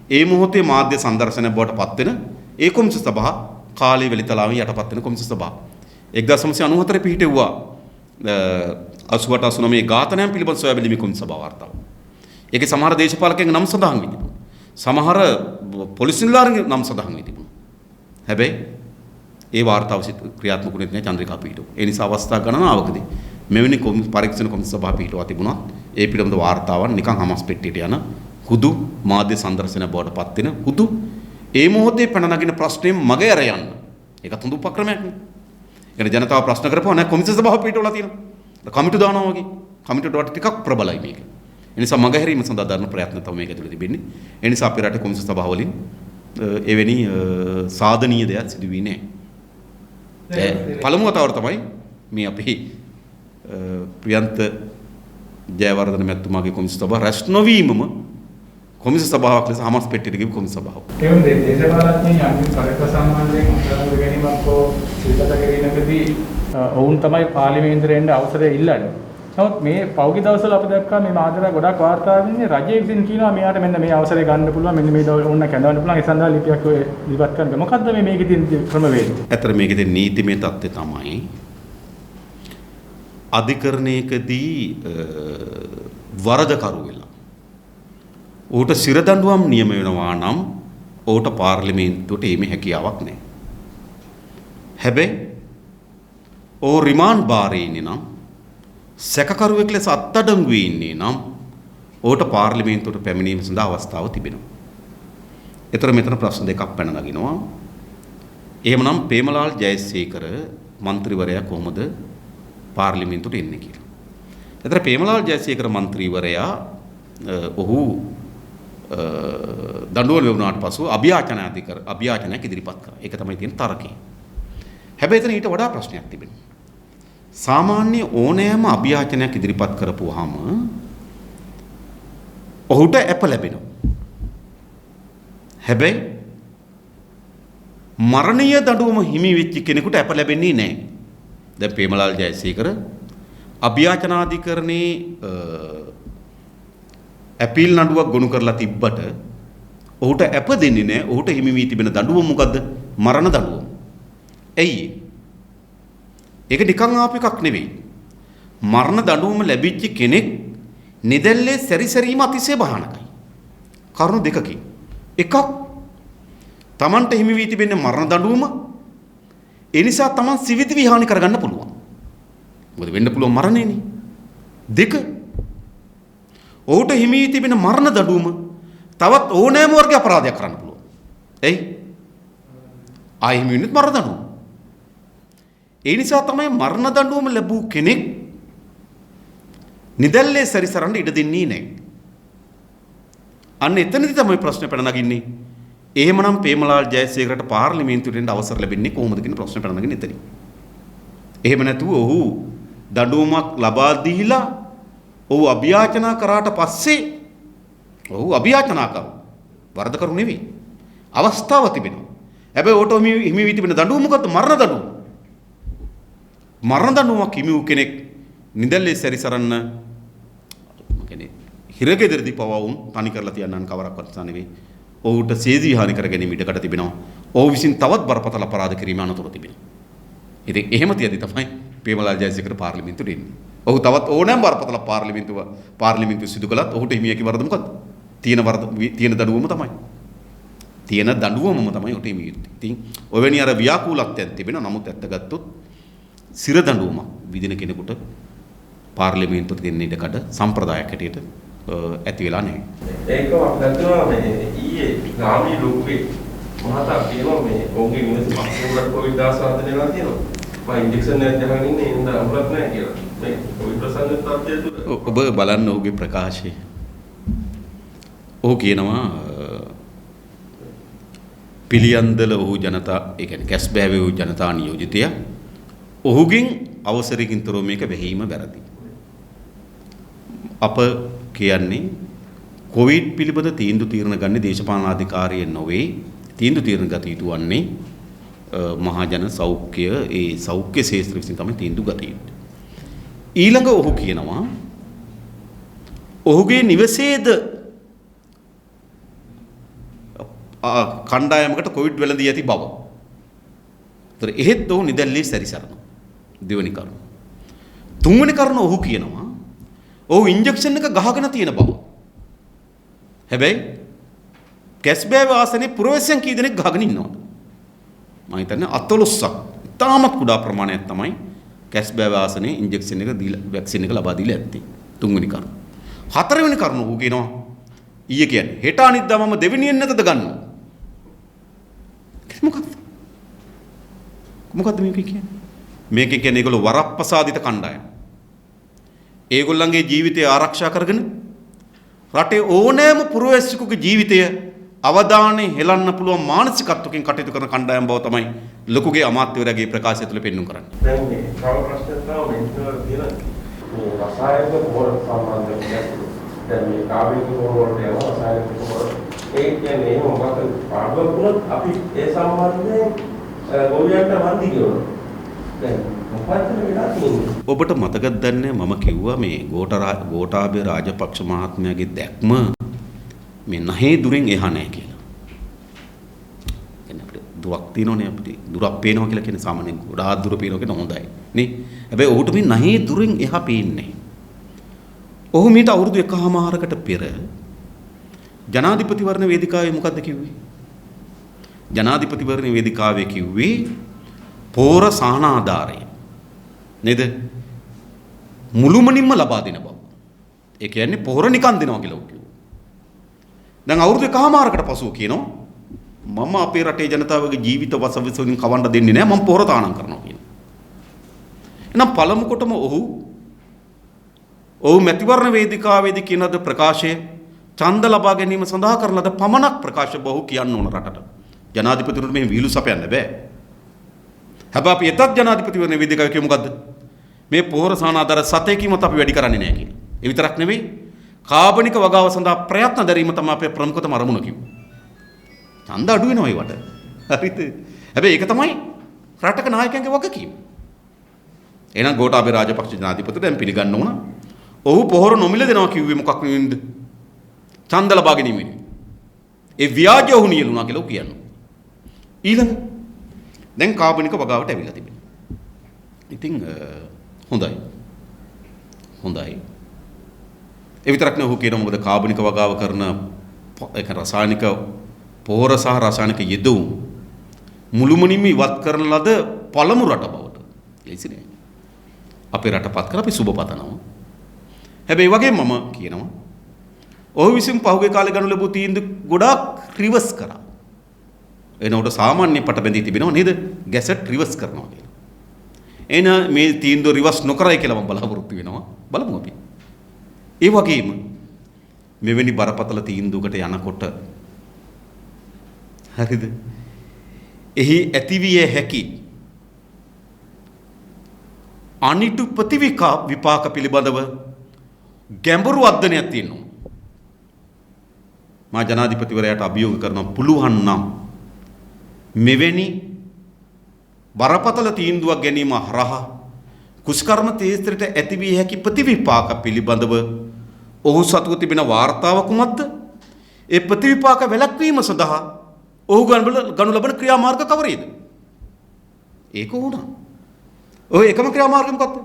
ඒ මොහොතේ මාධ්‍ය සංදර්ශනය බවට පත් වෙන ඒ කොමිස් සභා කාලේ වෙලිතලාවෙන් යටපත් වෙන කොමිස් සභා 1994 පිහිටෙව්වා 88 89 ඝාතනයන් පිළිබඳ සොයා බැලීමේ කොමිස් සභා වාර්තාව. ඒකේ සමහර දේශපාලකයන්ගේ නම් සඳහන් වී තිබුණා. සමහර පොලිස් නිලධාරීන්ගේ නම් සඳහන් වී තිබුණා. හැබැයි ඒ වාර්තාව ක්‍රියාත්මක වුණේ නැහැ චන්ද්‍රිකා පිහිටුව. ඒ නිසා අවස්ථා ගණනාවකදී මෙවැනි පරීක්ෂණ කොමිස් සභා පිහිටුවා තිබුණා. ඒ පිළිබඳ වාර්තාවන් නිකන් හමස් පෙට්ටියට යන හුදු මාධ්‍ය සංදර්ශන බවට පත් වෙන හුදු ඒ මොහොතේ පැන නගින ප්‍රශ්නේ මග ඇර යන්න. ඒකත් හොඳ උපක්‍රමයක් නේ. ඒකට ජනතාව ප්‍රශ්න කරපුවා නෑ කොමිස් සභාව පිහිටවලා තියෙනවා. කමිටු දානවා වගේ. කමිටුවට වඩා ටිකක් ප්‍රබලයි මේක. ඒ නිසා මග හැරීම සඳහා දරන ප්‍රයත්න තමයි මේක ඇතුළේ තිබෙන්නේ. ඒ නිසා අපේ රටේ කොමිස් සභාව වලින් එවැනි සාධනීය දෙයක් සිදු වෙන්නේ නෑ. පළමු වතාවට තමයි මේ අපි ප්‍රියන්ත ජයවර්ධන මැතිතුමාගේ කොමිස් සභාව රැස් නොවීමම කොමිස් සභාවක් ලෙස හමස් පෙට්ටියට ගිහපු කොමිස් සභාව. ඒ වගේ දේශපාලඥයන් අන්තිම පරිත්‍යාග සම්බන්ධයෙන් අත්දැක ගැනීමක් හෝ සිතට ගැනීමකදී ඔවුන් තමයි පාර්ලිමේන්තුවට එන්න අවසරය ඉල්ලන්නේ. නමුත් මේ පෞද්ගලික දවස්වල අපි දැක්කා මේ මාධ්‍යවල ගොඩක් වාර්තා වෙන්නේ රජය විසින් කියනවා මෙයාට මෙන්න මේ අවසරය ගන්න පුළුවන් මෙන්න මේ දවල් ඕන්න කැඳවන්න පුළුවන් ඒ සඳහා ලිපියක් ඔය ඉදිරිපත් කරන්න. මොකද්ද මේකේ තියෙන ක්‍රමවේදය? ඇත්තට මේකේ තියෙන නීතිමය தත්ත්වය තමයි අධිකරණයකදී වරදකරු වෙලා ඌට සිරදඬුවම් නියම වෙනවා නම් ඌට පාර්ලිමේන්තුවට එීමේ හැකියාවක් නැහැ. හැබැයි ඕ රිමාන්ඩ් බාරේ ඉන්නේ නම් සැකකරුවෙක් ලෙස අත්අඩංගුවේ ඉන්නේ නම් ඌට පාර්ලිමේන්තුවට පැමිණීම සඳහා අවස්ථාව තිබෙනවා. ඒතර මෙතන ප්‍රශ්න දෙකක් පැන නගිනවා. එහෙමනම් ප්‍රේමලාල් ජයසේකර മന്ത്രിවරයා කොහොමද පාර්ලිමේන්තුවට එන්නේ කියලා. ඒතර ප්‍රේමලාල් ජයසේකර മന്ത്രിවරයා ඔහු දඬුවම් ලැබුණාට පසු අභියාචනයක් ඉදිරිපත් කරා. ඒක තමයි තියෙන තරකය. හැබැයි එතන ඊට වඩා ප්‍රශ්නයක් තිබෙනවා. සාමාන්‍ය ඕනෑම අභියාචනයක් ඉදිරිපත් කරපුවාම ඔහුට අප ලැබෙනවා. හැබැයි මරණීය දඬුවම හිමි වෙච්ච කෙනෙකුට අප ලැබෙන්නේ නැහැ. දැන් ප්‍රේමලාල් ජයසේකර අභියාචනාධිකරණේ ඇපීල් නඩුවක් ගොනු කරලා තිබ්බට ඔහුට අප දෙන්නේ නැහැ. ඔහුට හිමි වී තිබෙන දඬුවම මොකද්ද? මරණ දඬුවම. ඇයි? ඒක නිකන් ආපු එකක් නෙවෙයි. මරණ දඬුවම ලැබිච්ච කෙනෙක් නිදැල්ලේ සැරිසැරීම අතිශය භයානකයි. කරුණු දෙකකින්. එකක් Tamanට හිමි වී තිබෙන මරණ දඬුවම ඒ නිසා Taman සිවිත විහානි කරගන්න පුළුවන්. මොකද වෙන්න පුළුවන් මරණයනේ. දෙක ඔහුට හිමි වී තිබෙන මරණ දඬුවම තවත් ඕනෑම වර්ග අපරාධයක් කරන්න පුළුවන්. එයි ආයි හිමි වෙන්නේ මරණ දඬුවම. ඒ නිසා තමයි මරණ දඬුවම ලැබූ කෙනෙක් නිදැල්ලේ සැරිසරන්න ඉඩ දෙන්නේ නැහැ. අන්න එතනදී තමයි ප්‍රශ්නේ පැන නගින්නේ. එහෙමනම් ප්‍රේමලාල් ජයසේකරට පාර්ලිමේන්තුවට එන්න අවසර ලැබෙන්නේ කොහොමද කියන ප්‍රශ්නේ පැන නගින්නේ එතනින්. එහෙම නැතුව ඔහු දඬුවමක් ලබා දීලා ඔහු අභියාචනා කරාට පස්සේ ඔහු අභියාචනා කරු වරදකරු නෙවෙයි. අවස්ථාව තිබෙනවා. හැබැයි ඔහුට හිමි වී තිබෙන දඬුවම මොකද්ද? මරණ දඬුවම. මරණ දඬුවමක් හිමි වූ කෙනෙක් නිදැල්ලේ සැරිසරන්න කියන්නේ හිරගෙදරදී පවවුන් තනි කරලා තියන්නන් කවරක්වත් නිසා නෙවෙයි. ඔහුට සේදී හානි කර ගැනීම ඉඩකට තිබෙනවා. ඔහු විසින් තවත් බරපතල අපරාධ කිරීම අනතුරු තිබෙනවා. ඉතින් එහෙම තියදී තමයි ප්‍රේමලාල් ජයසේකර පාර්ලිමේන්තුවට එන්නේ. ඔහු තවත් ඕනෑම බරපතල පාර්ලිමේන්තුව සිදු කළත් ඔහුට හිමි හැකි වරද මොකද්ද? තියෙන දඬුවම තමයි. තියෙන දඬුවමම තමයි ඔහුට හිමි යුත්තේ. ඉතින් ඔවැනි අර ව්‍යාකූලත්වයක් තිබෙනවා. නමුත් ඇත්ත ගත්තොත් සිර දඬුවමක් විදින කෙනෙකුට පාර්ලිමේන්තුවට දෙන්න ඉඩකඩ සම්ප්‍රදායක් හැටියට ඇති වෙලා නැහැ. ඒකම අපිටනවා මේ ඊයේ ගාමී ලොකුවේ මහතා කියනවා මේ ඔවුන්ගේ මිනිස්සු පස්සෙන් කොවිඩ් 19 වෙනවා තියෙනවා. මම ඉන්ජෙක්ෂන් එකක් ගහගෙන ඉන්නේ එන්න අමුලක් නැහැ කියලා. මේ කොවිඩ් ප්‍රසංග තත්ත්වය තුල ඔබ බලන්න ඔහුගේ ප්‍රකාශය. ඔහු කියනවා පිළියන්දල ඔහු ජනතා ඒ කියන්නේ කැස්බෑවේ ඔහු ජනතා නියෝජිතය. ඔහුගෙන් අවසරයකින් තොරව මේක වැහිීම වැරදි. අප කියන්නේ කොවිඩ් පිළිබඳ තීන්දුව తీරන ගන්නේ දේශපාලනාධිකාරියෙන් නොවේ. තීන්දුව తీරන ගත යුතු වන්නේ මහජන සෞඛ්‍ය ඒ සෞඛ්‍ය ශාස්ත්‍ර විසින් තමයි තීන්දුව ගත යුත්තේ. ඊළඟ ඔහු කියනවා ඔහුගේ නිවසේද කණ්ඩායමකට කොවිඩ් වැළඳී ඇති බව. ඒතර එහෙත් ඔහු නිදැල්ලේ සැරිසරනවා. දෙවෙනි කරුණ. තුන්වෙනි කරුණ ඔහු කියනවා ඔහු ඉන්ජෙක්ෂන් එක ගහගෙන තියෙන බව. හැබැයි කැස්බෑව ආසනේ පුරවැසියන් කී දෙනෙක් ගහගෙන ඉන්නවද? මම හිතන්නේ 11ක්. ඉතාමත් කුඩා ප්‍රමාණයක් තමයි කැස්බෑව ආසනේ ඉන්ජෙක්ෂන් එක දීලා වැක්සින් එක ලබා දීලා ඇත්තේ. තුන්වෙනි කරුණ. හතරවෙනි කරුණ ඔහු කියනවා ඊයේ කියන්නේ හෙට අනිද්දා මම දෙවෙනියෙන් නැතද ගන්නවා. මොකක්ද මේක කියන්නේ? මේක කියන්නේ ඒගොල්ලෝ වරප්‍රසාදිත කණ්ඩායම. ඒගොල්ලන්ගේ ජීවිතය ආරක්ෂා කරගෙන රටේ ඕනෑම පුරවැසියෙකුගේ ජීවිතය අවධානය හෙලන්න පුළුවන් මානසිකත්වකින් කටයුතු කරන කණ්ඩායම් බව තමයි ලොකුගේ අමාත්‍යවරයාගේ ප්‍රකාශය තුළ පෙන්වුම් කරන්නේ. දැන් මේ තව ප්‍රශ්නයක් තමයි මේ රසායනික පොහොර සම්බන්ධයෙන් දැන් මේ කාබනික පොහොර වලට යනවා රසායනික පොහොර ඒ කියන්නේ මොකක්ද පාඩුවක් වුණත් අපි ඒ සම්බන්ධයෙන් ගොවියන්ට වන්දි කියනවා. දැන් මොකක්ද වෙලා තියෙන්නේ? ඔබට මතකද දන්නේ මම කිව්වා මේ ගෝඨාභය රාජපක්ෂ මහත්මයාගේ දැක්ම මේ නැහැ දුරින් එහා නැහැ කියලා. කියන්නේ අපිට දුරක් තියෙනවනේ අපිට දුරක් පේනවා කියලා කියන්නේ සාමාන්‍යයෙන් ගොඩාක් දුර පේනවා කියන හොඳයි නේ. හැබැයි ඔහුට මේ නැහැ දුරින් එහා පේන්නේ. ඔහු මීට අවුරුදු 1කමාරකට පෙර ජනාධිපතිවරණ වේදිකාවේ මොකද්ද කිව්වේ? ජනාධිපතිවරණ වේදිකාවේ කිව්වේ පෝර සහනාධාරය නේද? මුළුමනින්ම ලබා දෙන බව. ඒ කියන්නේ පොහොර නිකන් දෙනවා කියලා ඔහු කිව්වා. දැන් අවුරුදු 1කමාරකට පසුව කියනවා මම අපේ රටේ ජනතාවගේ ජීවිත වසවිස වලින් කවන්න දෙන්නේ නැහැ මම පොහොර තානම් කරනවා කියනවා. එහෙනම් පළමු කොටම ඔහු මැතිවරණ වේදිකාවේදී කියන ලද ප්‍රකාශය ඡන්ද ලබා ගැනීම සඳහා කරන ලද පමණක් ප්‍රකාශ බහු කියන්න ඕන රටට. ජනාධිපතිවරුන්ට මේ විහිළු සපයන්න බෑ. හැබැයි අපි එතත් ජනාධිපතිවරණ වේදිකාවේ කිව්ව මොකද්ද? මේ පොහොර සහනාධාර සතේකීමත් අපි වැඩි කරන්නේ නැහැ කියලා. ඒ විතරක් නෙවෙයි කාබනික වගාව සඳහා ප්‍රයත්න දැරීම තමයි අපේ ප්‍රමුඛතම අරමුණ කිව්වා. ඡන්ද අඩු වෙනවා ඒවට. හරිද? හැබැයි ඒක තමයි රටක නායකයන්ගේ වගකීම. එහෙනම් ගෝඨාභය රාජපක්ෂ ජනාධිපතිට දැන් පිළිගන්න ඕන. ඔහු පොහොර නොමිල දෙනවා කිව්වේ මොකක් නෙවෙයිද? ඡන්ද ලබා ගැනීම වෙනුවෙන්. ඒ ව්‍යාජය ඔහු නියලුණා කියලා කියනවා. ඊළඟ දැන් කාබනික වගාවට ඇවිල්ලා තිබෙනවා. ඉතින් හොඳයි. ඒ විතරක් නෙවෙයි ඔහු කියනවා මොකද කාබනික වගාව කරන ඒක රසායනික පොහොර සහ රසායනික යෙදවුම් මුළුමනින්ම ඉවත් කරන ලද පළමු රට බවට. ලේසි නෑ. අපේ රටපත් කරලා අපි සුබ පතනවා. හැබැයි වගේම මම කියනවා ඔහු විසින් පහුගිය කාලේ ගනු ලැබූ තීන්දුව ගොඩාක් රිවර්ස් කරා. එනකොට සාමාන්‍ය පට බැඳී තිබෙනවා නේද? ගැසට් රිවර්ස් කරනවා කියලා. එන මේ තීන්දුව රිවර්ස් නොකරයි කියලා මම බලාපොරොත්තු වෙනවා. බලමු අපි. ඒ වගේම මෙවැනි බරපතල තීන්දුවකට යනකොට හරිද? එහි ඇතිවිය හැකි අනිටු විපාක පිළිබඳව ගැඹුරු අධ්‍යයනයක් තියෙනවා. මා ජනාධිපතිවරයාට අභියෝග කරනවා පුළුවන් නම් මෙවැනි බරපතල තීන්දුවක් ගැනීම හරහා කුෂ්කර්ම තේස්ත්‍රයට ඇතිවිය හැකි ප්‍රතිවිපාක පිළිබඳව ඔහු සතුව තිබෙන වාර්තාව කුමක්ද? ඒ ප්‍රතිවිපාක වැළැක්වීම සඳහා ඔහු ගනු ලබන ක්‍රියාමාර්ග කවරේද? ඒක වුණා. ඔය එකම ක්‍රියාමාර්ගය මොකක්ද?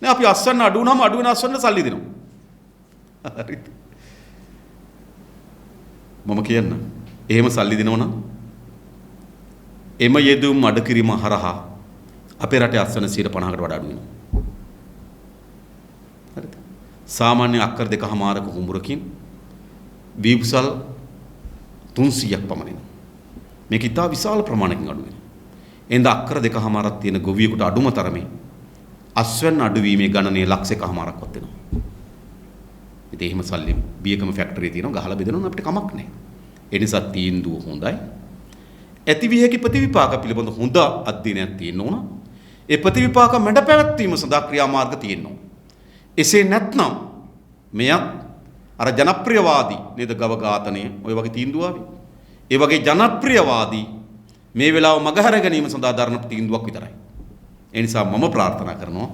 නේ අපි අස්වැන්න අඩු වුණාම අඩු වෙන අස්වැන්න සල්ලි දෙනවා. හරිද? මම කියන්න. එහෙම සල්ලි දෙනවනම් එම යෙදුම් අඩු කිරීම හරහා අපේ රටේ අස්වැන්න 50%කට වඩා අඩු වෙනවා. හරිද? සාමාන්‍ය අක්කර 2.5ක කුඹුරකින් වීපුසල් 300ක් පමණ එනවා. මේක ඉතා විශාල ප්‍රමාණයකින් අඩු වෙනවා. එඳ අක්කර 2.5ක් තියෙන ගොවියෙකුට අඩුම තරමේ අස්වැන්න අඩුවීමේ ගණනය ලක්ෂ 1.5ක්වත් වෙනවා. ඉතින් එහෙම සල්ලි බියකම ෆැක්ටරි තියෙනවා ගහලා බෙදනවා අපිට කමක් නැහැ. ඒ නිසා තීන්දුව හොඳයි. ඇතිවිය හැකි ප්‍රතිවිපාක පිළිබඳ හොඳ අධ්‍යයනයක් තියෙන්න ඕන. ඒ ප්‍රතිවිපාක මැඩ පැවැත්වීම සඳහා ක්‍රියාමාර්ග තියෙන්න ඕන. එසේ නැත්නම් මෙයක් අර ජනප්‍රියවාදී නේද ගව ඝාතනය ඔය වගේ තීන්දුව ආවේ. ඒ වගේ ජනප්‍රියවාදී මේ වෙලාව මගහැර ගැනීම සඳහා දරන තීන්දුවක් විතරයි. ඒ නිසා මම ප්‍රාර්ථනා කරනවා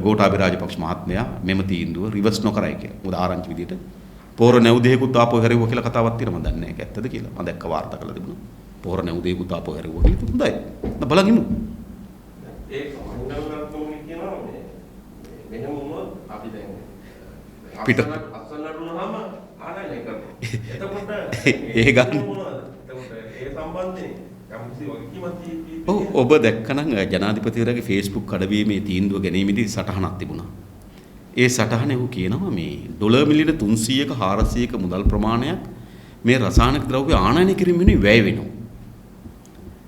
ගෝඨාභය රාජපක්ෂ මහත්මයා මෙම තීන්දුව රිවර්ස් නොකරයි කියලා. මොකද ආරංචි විදියට පොර නැවුදේකුත් ආපහු හැරෙවුවා කියලා කතාවක් තියෙනවා. මම දන්නේ නැහැ ඒක ඇත්තද කියලා. මම දැක්ක වාර්තා කරලා තිබුණා. පොර නැවුදේකුත් ආපහු හැරෙවුවා කියලා. හොඳයි. බලගිමු. ඒක මහින්දවරත් මොන්නේ කියනවා මේ මෙහෙම වුණොත් අපි දැන් පිට අස්සන්නරුනහම ආනයනය කරනවා. එතකොට ඒ ගන්න එතකොට ඒ සම්බන්ධයෙන් යම්කිසි වගකීමක් ඔබ දැක්කනම් ජනාධිපතිවරයාගේ Facebook කඩවීමේ තීන්දුව ගැනීමේදී සටහනක් තිබුණා. ඒ සටහනේ ඔහු කියනවා මේ ඩොලර් මිලියන 300ක 400ක මුදල් ප්‍රමාණයක් මේ රසායනික ද්‍රව්‍ය ආනයනය කිරීමෙන් වැය වෙනවා.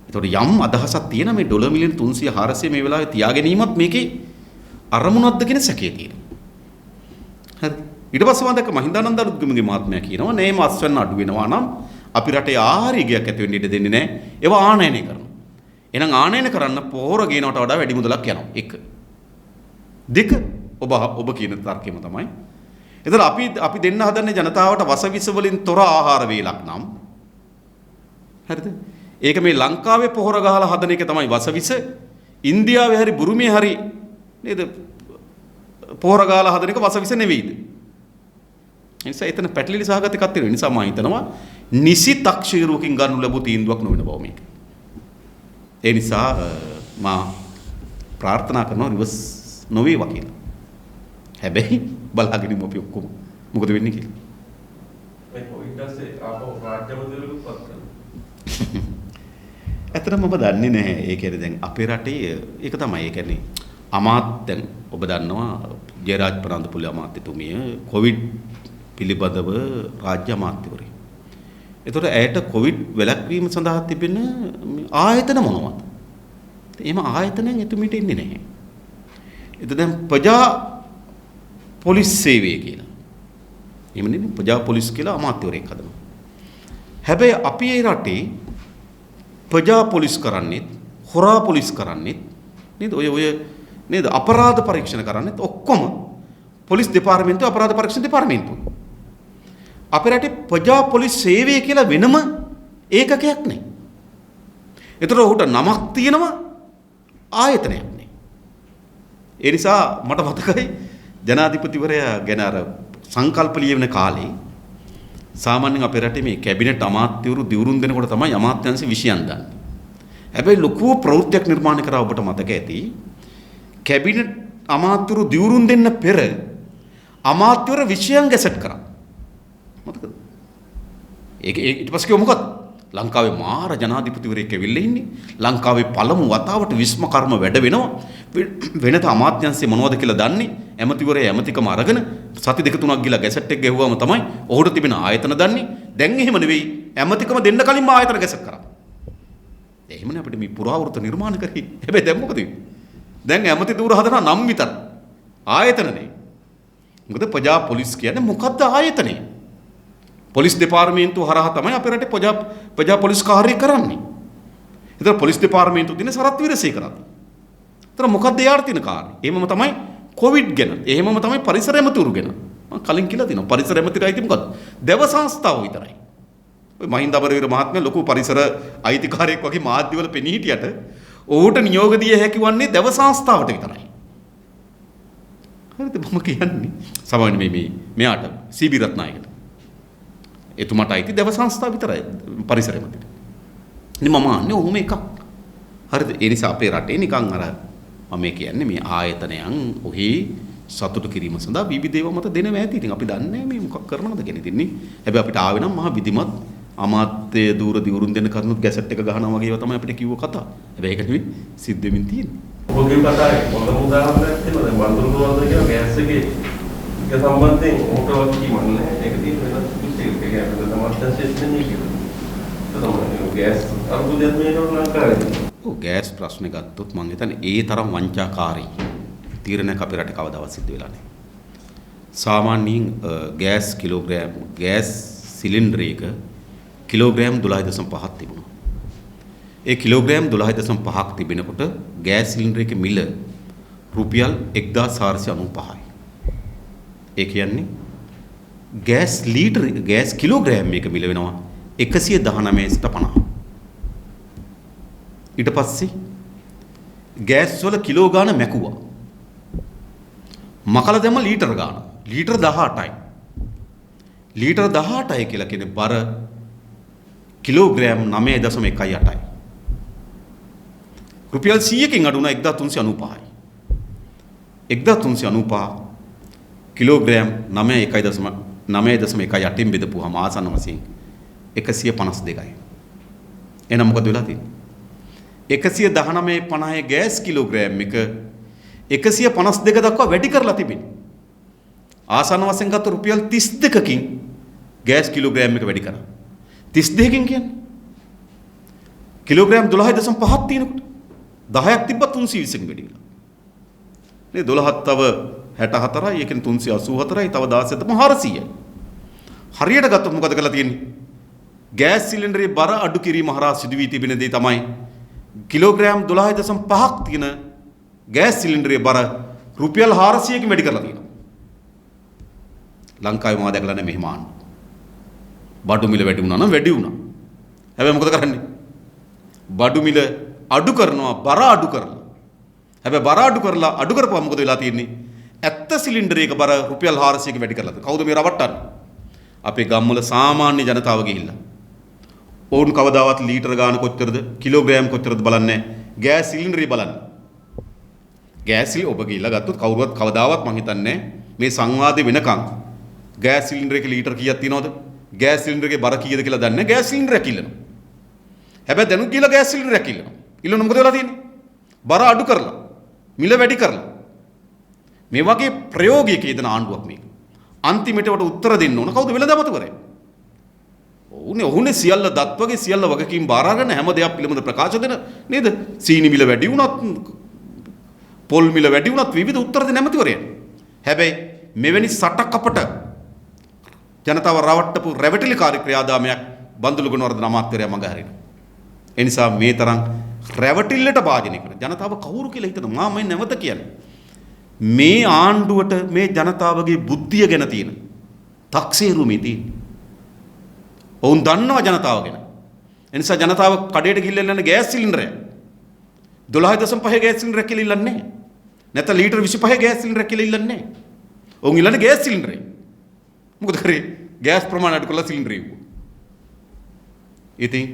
ඒතකොට යම් අදහසක් තියෙන මේ ඩොලර් මිලියන 300 400 මේ වෙලාවේ තියා ගැනීමත් මේකේ අරමුණක්ද කියන සැකේ තියෙනවා. හරි. ඊට පස්සේ මම දැක්ක මහින්දානන්ද අලුත්ගමගේ මහත්මයා කියනවා නේ අස්වැන්න අඩු වෙනවා නම් අපි රටේ ආහාරිකයක් ඇති වෙන්න ඉඩ දෙන්නේ නැහැ. ඒවා ආනයනය කරනවා. එහෙනම් ආනයන කරන්න පොහොර ගේනවට වඩා වැඩි මුදලක් යනවා. 1. 2 ඔබ කියන තර්කයම තමයි. එතන අපි දෙන්න හදන්නේ ජනතාවට වසවිස වලින් තොර ආහාර වේලක් නම්. හරිද? ඒක මේ ලංකාවේ පොහොර ගහලා හදන එක තමයි වසවිස. ඉන්දියාවේ හරි බුරුමේ හරි නේද? පොහොර ගහලා හදන එක වසවිස නෙවෙයිද? ඒ නිසා එතන පැටලිලි සහගත එකක් තියෙනවා. ඒ නිසා මම හිතනවා නිසි තක්ෂීරුවකින් ගන්න ලැබු තීන්දුවක් නොවන බව මේක. ඒ නිසා මා ප්‍රාර්ථනා කරනවා රිවර්ස් නොවේවා කියලා. හැබැයි බලාගෙන ඉමු අපි ඔක්කොම. මොකද වෙන්නේ කියලා. මේ කොයිටස්සේ ආපහු රාජ්‍යමන්ත්‍රීවරුත් පත් කරනවා. ඇත්තටම ඔබ දන්නේ නැහැ. ඒ කියන්නේ දැන් අපේ රටේ ඒක තමයි. ඒ කියන්නේ අමාත්‍ය දැන් ඔබ දන්නවා ජයරාජ් ප්‍රනාන්දුපුල්ලේ අමාත්‍යතුමිය කොවිඩ් පිළිබඳව රාජ්‍ය අමාත්‍යවරයෙක්. ඒතකොට ඇයට කොවිඩ් වැළැක්වීම සඳහා තිබෙන ආයතන මොනවද? එහෙම ආයතනයන් එතුමිට ඉන්නේ නැහැ. ඒත දැන් ප්‍රජා පොලිස් සේවය කියලා. එහෙම නෙමෙයි ප්‍රජා පොලිස් කියලා අමාත්‍යවරයෙක් හදනවා. හැබැයි අපි මේ රටේ ප්‍රජා පොලිස් කරන්නේත් හොරා පොලිස් කරන්නේත් නේද? ඔය නේද අපරාධ පරීක්ෂණ කරන්නේත් ඔක්කොම පොලිස් දෙපාර්තමේන්තුව අපරාධ පරීක්ෂණ දෙපාර්තමේන්තුව. අපේ රටේ ප්‍රජා පොලිස් සේවය කියලා වෙනම ඒකකයක් නැහැ. ඒතර ඔහුට නමක් තියෙනවා ආයතනයක් නැහැ. ඒ නිසා මට මතකයි ජනාධිපතිවරයා ගැන අර සංකල්ප ලියවන කාලේ සාමාන්‍යයෙන් අපේ රටේ මේ කැබිනට් අමාත්‍යවරු දිවුරුම් දෙනකොට තමයි අමාත්‍යංශ විෂයන් දාන්නේ. හැබැයි ලොකු ප්‍රවෘත්තියක් නිර්මාණය කරා ඔබට මතක ඇති. කැබිනට් අමාත්‍යවරු දිවුරුම් දෙන්න පෙර අමාත්‍යවර විෂයන් ගැසට් කරා. මතකද? ඒක ඊට පස්සේ කිව්ව මොකක්ද? ලංකාවේ මාර ජනාධිපතිවරයෙක් ඇවිල්ලා ඉන්නේ. ලංකාවේ පළමු වතාවට විස්ම කර්ම වැඩ වෙනවා. වෙනත අමාත්‍යංශය මොනවද කියලා දන්නේ? ඇමතිවරයා ඇමතිකම අරගෙන සති දෙක තුනක් ගිහලා ගැසට් එක ගැහුවාම තමයි ඔහුට තිබෙන ආයතන දන්නේ. දැන් එහෙම නෙවෙයි. ඇමතිකම දෙන්න කලින්ම ආයතන ගැසට් කරා. එහෙමනේ අපිට මේ පුරාවෘත්ත නිර්මාණ කරේ. හැබැයි දැන් මොකද වෙන්නේ? දැන් ඇමති ධූර හදන නම් විතර. ආයතන නෙවෙයි. මොකද ප්‍රජා පොලිස් කියන්නේ මොකද්ද ආයතනේ? පොලිස් දෙපාර්තමේන්තුව හරහා තමයි අපේ රටේ ප්‍රජා පොලිස් කාර්යය කරන්නේ. ඒතර පොලිස් දෙපාර්තමේන්තුව දින සරත් විරසේකරත්. ඒතර මොකද්ද යාර තියෙන කාර්යය? එහෙමම තමයි කොවිඩ් ගැන. එහෙමම තමයි පරිසර ඇමතුරු ගැන. මම කලින් කියලා තියෙනවා පරිසර ඇමතිරයි තියෙන්නේ මොකද්ද? දෙව සංස්ථාව විතරයි. ඔය මහින්ද අමරවීර මහත්මයා ලොකු පරිසර අයිතිකාරයෙක් වගේ මාධ්‍යවල පෙනී හිටියට ඔහුට නියෝග දිය හැකි වන්නේ දැව සංස්ථාවට විතරයි. හරිද මම කියන්නේ සමහරවිට මෙයාට සීබී රත්නායකට එතුමාට අයිති දැව සංස්ථාව විතරයි පරිසරෙ මැදට. ඉතින් මම අහන්නේ ඔහොම එකක්. හරිද? ඒ නිසා අපේ රටේ නිකන් අර මම කියන්නේ මේ ආයතනයන් ඔහි සතුටු කිරීම සඳහා විවිධ දේවල් මත දෙනවා ඇති. ඉතින් අපි දන්නේ මේ මොකක් කරනවද කියන ඉතින් නේ. හැබැයි අපිට ආවේ නම් මහා විධිමත් අමාත්‍ය දූර දිවුරුම් දෙන කරුණුත් ගැසට් එක ගහනවා වගේ ඒවා තමයි අපිට කිව්ව කතා. හැබැයි ඒක නෙවෙයි සිද්ධ වෙමින් තියෙන්නේ. ඔබගේ කතාවේ මොකද උදාහරණයක් තියෙනවද? මන්දුරු වලද කියන ගෑස් එකේ එක සම්බන්ධයෙන් ඔකට කියවන්නේ. ඒක තියෙන වෙනස් කිසිම එකක් තමයි දැන් සිස්ටම් ගෑස් අරුබුදයක් මේනෝ ලංකාවේ. ඔව් ගෑස් ප්‍රශ්නේ ගත්තොත් මම හිතන්නේ ඒ තරම් වංචාකාරී තීරණයක් අපේ රටේ කවදාවත් සිද්ධ වෙලා නැහැ. සාමාන්‍යයෙන් ගෑස් සිලින්ඩරයක කිලෝග්‍රෑම් 12.5ක් තිබුණා. ඒ කිලෝග්‍රෑම් 12.5ක් තිබෙනකොට ගෑස් සිලින්ඩරයක මිල රුපියල් 1495යි. ඒ කියන්නේ ගෑස් කිලෝග්‍රෑම් එක මිල වෙනවා 119.50. ඊට පස්සේ ගෑස් වල කිලෝ ගාන මැකුවා. මකල දැම්ම ලීටර ගාන. ලීටර 18යි. ලීටර 18යි කියලා කියන්නේ බර කිලෝග්‍රෑම් 9.18යි. රුපියල් 100කින් අඩු වුණා 1395යි. 1395 කිලෝග්‍රෑම් 9.18න් බෙදපුවාම ආසන්න වශයෙන් 152යි. එහෙනම් මොකද වෙලා තියෙන්නේ? 119.50 ගෑස් කිලෝග්‍රෑම් එක 152 දක්වා වැඩි කරලා තිබෙනවා. ආසන්න වශයෙන් ගත්ත රුපියල් 32කින් ගෑස් කිලෝග්‍රෑම් එක වැඩි කරා. 32කින් කියන්නේ කිලෝග්‍රෑම් 12.5ක් තියෙනකොට 10ක් තිබ්බ 320කින් වැඩි වෙලා. නේ 12ක් තව 64යි, ඒ කියන්නේ 384යි, තව 16 තම 400යි. හරියට ගත්තොත් මොකද කරලා තියෙන්නේ? ගෑස් සිලින්ඩරේ බර අඩු කිරීම හරහා සිදු වී තිබෙන දේ තමයි කිලෝග්‍රෑම් 12.5ක් තියෙන ගෑස් සිලින්ඩරේ බර රුපියල් 400කින් වැඩි කරලා තියෙනවා. ලංකාවේ මම දැකලා නැහැ මෙහෙම ආන්න. බඩු මිල වැඩි වුණා නම් වැඩි වුණා. හැබැයි මොකද කරන්නේ? බඩු මිල අඩු කරනවා බර අඩු කරලා. හැබැයි බර අඩු කරලා අඩු කරපුවා මොකද වෙලා තියෙන්නේ? ඇත්ත සිලින්ඩරයක බර රුපියල් 400කින් වැඩි කරලාද? කවුද මේ රවට්ටන්නේ? අපේ ගම්වල සාමාන්‍ය ජනතාව ගිහිල්ලා. ඔවුන් කවදාවත් ලීටර ගාන කොච්චරද කිලෝග්‍රෑම් කොච්චරද බලන්නේ ගෑස් සිලින්ඩරේ බලන්න. ගෑස් සිලි ඔබ ගිහිල්ලා ගත්තොත් කවුරුවත් කවදාවත් මං හිතන්නේ මේ සංවාදේ වෙනකන් ගෑස් සිලින්ඩර් එකේ ලීටර කීයක් තියෙනවද? ගෑස් සිලින්ඩර් එකේ බර කීයද කියලා දන්නේ නැහැ. ගෑස් සිලින්ඩරයක් ඉල්ලනවා. හැබැයි දැනුත් කියලා ගෑස් සිලින්ඩරයක් ඉල්ලනවා. ඉල්ලන මොකද වෙලා තියෙන්නේ? බර අඩු කරලා, මිල වැඩි කරලා. මේ වගේ ප්‍රයෝගයක යෙදෙන ආණ්ඩුවක් මේක. අන්තිමට වට උත්තර දෙන්න ඕන කවුද වෙළඳාමතුවරයා? ඔහුනේ සියල්ල දත් වගේ සියල්ල වගකීම් බාර අරගෙන හැම දෙයක් පිළිබඳ ප්‍රකාශ දෙන නේද? සීනි මිල වැඩි වුණත්, පොල් මිල වැඩි වුණත් විවිධ උත්තර දෙන ඇමතිවරයා. හැබැයි මෙවැනි සටකපට ජනතාව රවට්ටපු රැවටිලිකාරී ක්‍රියාදාමයක් බන්දුලු ගුණවර්ධන අමාත්‍යවරයා මඟ හරිනවා. ඒ නිසා මේ තරම් රැවටිල්ලට භාජනය කරන ජනතාව කවුරු කියලා හිතනවා මම නැවත කියන්නේ. මේ ආණ්ඩුවට මේ ජනතාවගේ බුද්ධිය ගැන තියෙන තක්සේරු මේ තියෙන්නේ. ඔවුන් දන්නවා ජනතාව ගැන. ඒ නිසා ජනතාව කඩේට ගිහිල්ලා ඉන්න ගෑස් සිලින්ඩරය 12.5 ගෑස් සිලින්ඩරයක් කියලා ඉල්ලන්නේ නැහැ. නැත්නම් ලීටර් 25 ගෑස් සිලින්ඩරයක් කියලා ඉල්ලන්නේ නැහැ. ඔවුන් ඉල්ලන්නේ ගෑස් සිලින්ඩරය. මොකද කරේ? ගෑස් ප්‍රමාණය අඩු කරලා සිලින්ඩරය ඉවුවා. ඉතින්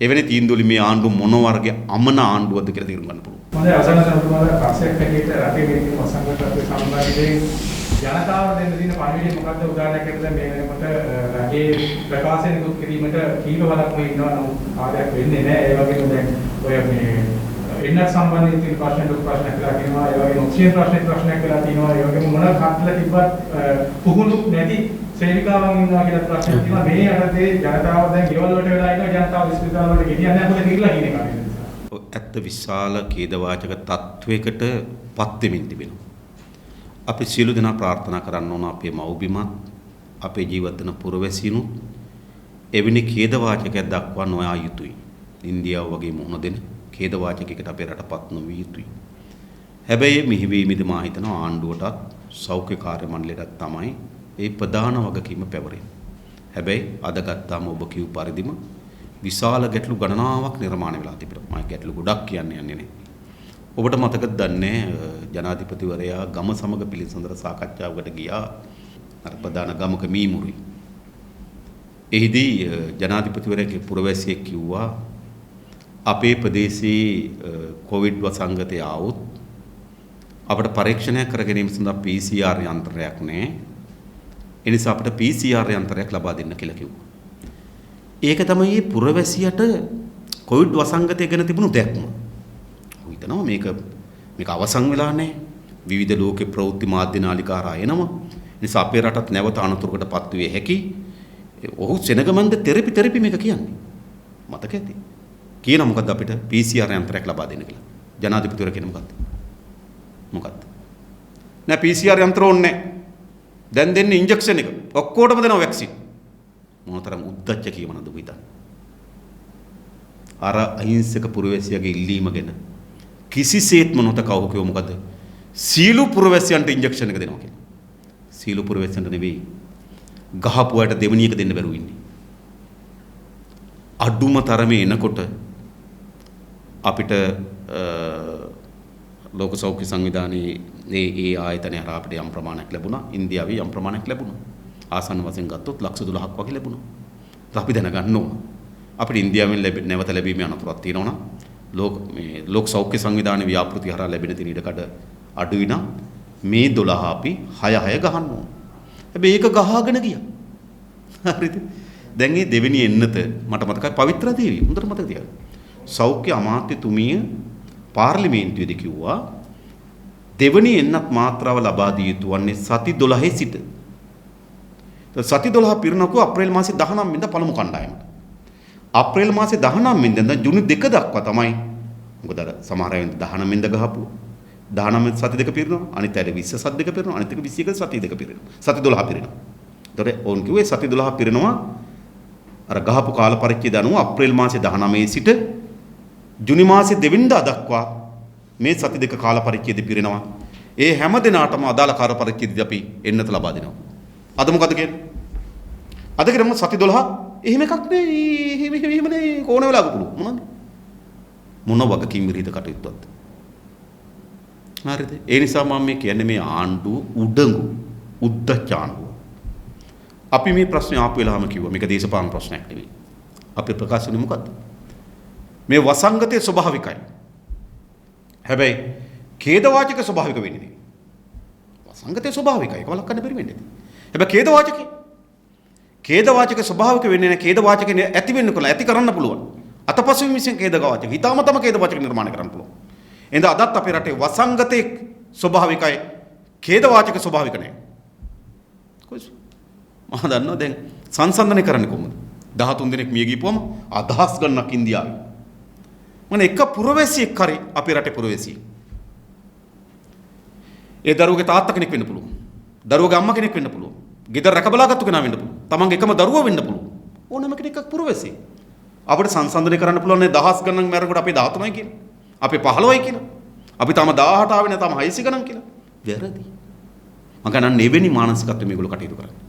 එවැනි තීන්දුවලි මේ ආණ්ඩුව මොන වර්ගයේ අමන ආණ්ඩුවක්ද කියලා තීරණය ගන්න පුළුවන්. මොකද අවසාන සම්පූර්ණ ප්‍රශ්නයක් හැටියට රටේ මේ වසංගතත්වයේ සම්බන්ධයෙන් ජනතාව දෙන්න දින පණිවිඩය මොකක්ද උදාහරණයකට දැන් මේ වෙනකොට රටේ ප්‍රකාශන නිකුත් කිරීමට කීප වරක් මේ ඉන්නවා නමුත් කාර්යයක් වෙන්නේ නැහැ. ඒ වගේම දැන් ඔය මේ එන්නත් සම්බන්ධයෙන් තියෙන ප්‍රශ්න කියලා කියනවා. ඒ වගේම ඔක්සිජන් ප්‍රශ්නයක් කියලා තියෙනවා. ඒ වගේම මොන කට්ටල තිබ්බත් පුහුණු නැති සේවිකාවන් ඉන්නවා කියලා ප්‍රශ්නයක් තියෙනවා. මේ අතරේ ජනතාව දැන් ගෙවල් වලට වෙලා ඉන්නවා. ජනතාව විශ්වවිද්‍යාල වලට ගෙනියන්නේ නැහැ මොකද කියලා කියන එක. ඇත්ත විශාල ඛේදවාචක තත්වයකට පත් වෙමින් තිබෙනවා. අපි සියලු දෙනා ප්‍රාර්ථනා කරන්න ඕන අපේ මව්බිමත් අපේ ජීවත් වෙන පුරවැසියනුත් එවැනි ඛේදවාචකයක් දක්වා නොයා යුතුයි. ඉන්දියාව වගේ මුහුණ දෙන ඛේදවාචකයකට අපේ රටපත් නොවිය යුතුයි. හැබැයි මෙහිවීමේදී මා හිතනවා ආණ්ඩුවටත් සෞඛ්‍ය කාර්ය මණ්ඩලයටත් තමයි ඒ ප්‍රධාන වගකීම පැවරෙන්නේ. හැබැයි අද ගත්තාම ඔබ කිව් පරිදිම විශාල ගැටලු ගණනාවක් නිර්මාණය වෙලා තිබෙනවා. මම ගැටලු ගොඩක් කියන්නේ නැහැ. ඔබට මතකද දන්නේ ජනාධිපතිවරයා ගම සමග පිළිසඳර සාකච්ඡාවකට ගියා අර ප්‍රධාන ගමක මීමුරි. එහිදී ජනාධිපතිවරයාගේ පුරවැසියෙක් කිව්වා අපේ ප්‍රදේශයේ කොවිඩ් වසංගතය ආවොත් අපිට පරීක්ෂණය කර ගැනීම සඳහා PCR යන්ත්‍රයක් නැහැ. ඒ නිසා අපිට PCR යන්ත්‍රයක් ලබා දෙන්න කියලා කිව්වා. ඒක තමයි මේ පුරවැසියට කොවිඩ් වසංගතය ගැන තිබුණු දැක්ම. හිතනවා මේක අවසන් වෙලා නැහැ. විවිධ ලෝකේ ප්‍රවෘත්ති මාධ්‍ය නාලිකා හරහා එනවා. නිසා අපේ රටත් නැවත අනතුරකටපත් විය හැකි. ඔහු සෙනගමන්ද තෙරපි මේක කියන්නේ. මතක ඇති. කියන මොකද්ද අපිට PCR යන්ත්‍රයක් ලබා දෙන්න කියලා. ජනාධිපතිවරයා කියන මොකද්ද? නෑ PCR යන්ත්‍ර ඕනේ නැහැ. දැන් දෙන්නේ ඉන්ජෙක්ෂන් එක. ඔක්කොටම දෙනවා වැක්සින්. මොනතරම් උද්දච්ච කියවනද ඔබ හිතන්නේ? අර අහිංසක පුරවැසියාගේ ඉල්ලීම ගැන කිසිසේත්ම නොතකව ඔහු කිව්ව මොකද්ද? සීළු පුරවැසියන්ට ඉන්ජෙක්ෂන් එක දෙනවා කියලා. සීළු පුරවැසියන්ට නෙවෙයි. ගහපු අයට දෙවෙනි එක දෙන්න බැරුව ඉන්නේ. අඩුම තරමේ එනකොට අපිට ලෝක සෞඛ්‍ය සංවිධානයේ ඒ ආයතනය හරහා අපිට යම් ප්‍රමාණයක් ලැබුණා. ඉන්දියාවේ යම් ප්‍රමාණයක් ලැබුණා. ආසන්න වශයෙන් ගත්තොත් ලක්ෂ 12ක් වගේ ලැබුණා. අපි දැනගන්න ඕන. අපිට ඉන්දියාවෙන් නැවත ලැබීමේ අනතුරක් තියෙනවා නම් ලෝක සෞඛ්‍ය සංවිධානයේ ව්‍යාපෘති හරහා ලැබෙන තියෙන ඉඩකඩ අඩුයි නම් මේ 12 අපි 6 ගහන්න ඕන. හැබැයි ඒක ගහගෙන ගියා. හරිද? දැන් මේ දෙවෙනි එන්නත මට මතකයි පවිත්‍ර දේවිය. හොඳට මතක තියාගන්න. සෞඛ්‍ය අමාත්‍යතුමිය පාර්ලිමේන්තුවේදී කිව්වා දෙවෙනි එන්නත් මාත්‍රාව ලබා දිය යුතු වන්නේ සති 12 සිට. සති 12 පිරනකෝ අප්‍රේල් මාසේ 19 වෙනිදා පළමු කණ්ඩායමට. අප්‍රේල් මාසේ 19 වෙනිදා ජුනි 2 දක්වා තමයි. මොකද අර සමහර අය 19 වෙනිදා ගහපු 19 සති දෙක පිරෙනවා. අනිත් අය 20 සති දෙක පිරෙනවා. අනිත් එක 21 සති දෙක පිරෙනවා. සති 12 පිරෙනවා. ඒතර ඕන් කිව්වේ සති 12 පිරෙනවා. අර ගහපු කාල පරිච්ඡේද අනුව අප්‍රේල් මාසේ 19 සිට ජුනි මාසේ 2 වෙනිදා දක්වා මේ සති දෙක කාල පරිච්ඡේද පිරෙනවා. ඒ හැම දිනාටම අදාළ කාල පරිච්ඡේදදී අපි එන්නත ලබා දෙනවා. අද මොකද කියන්නේ? අද කියන්නේ සති 12 එහෙම එකක් නේ. එහෙම නේ කොන වෙලාවක පුළුවන්. මොන වගකීම් විරහිත කටයුත්තක්ද? හරිද? ඒ නිසා මම මේ කියන්නේ මේ ආණ්ඩුව උඩඟු උද්දච්ච ආණ්ඩුව. අපි මේ ප්‍රශ්නේ ආපු වෙලාවම කිව්වා මේක දේශපාලන ප්‍රශ්නයක් නෙවෙයි. අපි ප්‍රකාශ කරන්නේ මොකද්ද? මේ වසංගතයේ ස්වභාවිකයි. හැබැයි ඛේදවාචක ස්වභාවික වෙන්නේ නෙවෙයි. වසංගතයේ ස්වභාවිකයි. ඒක වළක්වන්න බැරි වෙන්නේ. හැබැයි ඛේදවාචක ස්වභාවික වෙන්නේ නැහැ. ඛේදවාචක ඇති වෙන්න කොලා ඇති කරන්න පුළුවන්. අතපසුවීම විසින් ඛේදවාචක හිතාමතම ඛේදවාචක නිර්මාණය කරන්න පුළුවන්. එහෙනම් අදත් අපේ රටේ වසංගතයේ ස්වභාවිකයි. ඛේදවාචක ස්වභාවික නැහැ. කොහොමද? මම දන්නවා දැන් සංසන්දනය කරන්නේ කොහොමද? 13 දිනක් මිය ගිහපුවම අදහස් ගන්නක් ඉන්දියාවේ. මම එක පුරවැසියෙක් කරේ අපේ රටේ පුරවැසියෙක්. ඒ දරුවගේ තාත්තා කෙනෙක් වෙන්න පුළුවන්. දරුවගේ අම්මා කෙනෙක් වෙන්න පුළුවන්. ගෙදර රැකබලාගත්තු කෙනා වෙන්න පුළුවන්. තමන්ගේ එකම දරුවා වෙන්න පුළුවන්. ඕනම කෙනෙක් පුරවැසියෙක්. අපිට සංසන්දනය කරන්න පුළුවන් නේ දහස් ගණන් මැරෙනකොට අපි 13යි කියලා. අපි 15යි කියලා. අපි තාම 18 ආවේ නැත්නම් 600 ගණන් කියලා. වැරදි. මම ගණන් එවැනි මානසිකත්වෙ මේගොල්ලෝ කටයුතු කරන්නේ.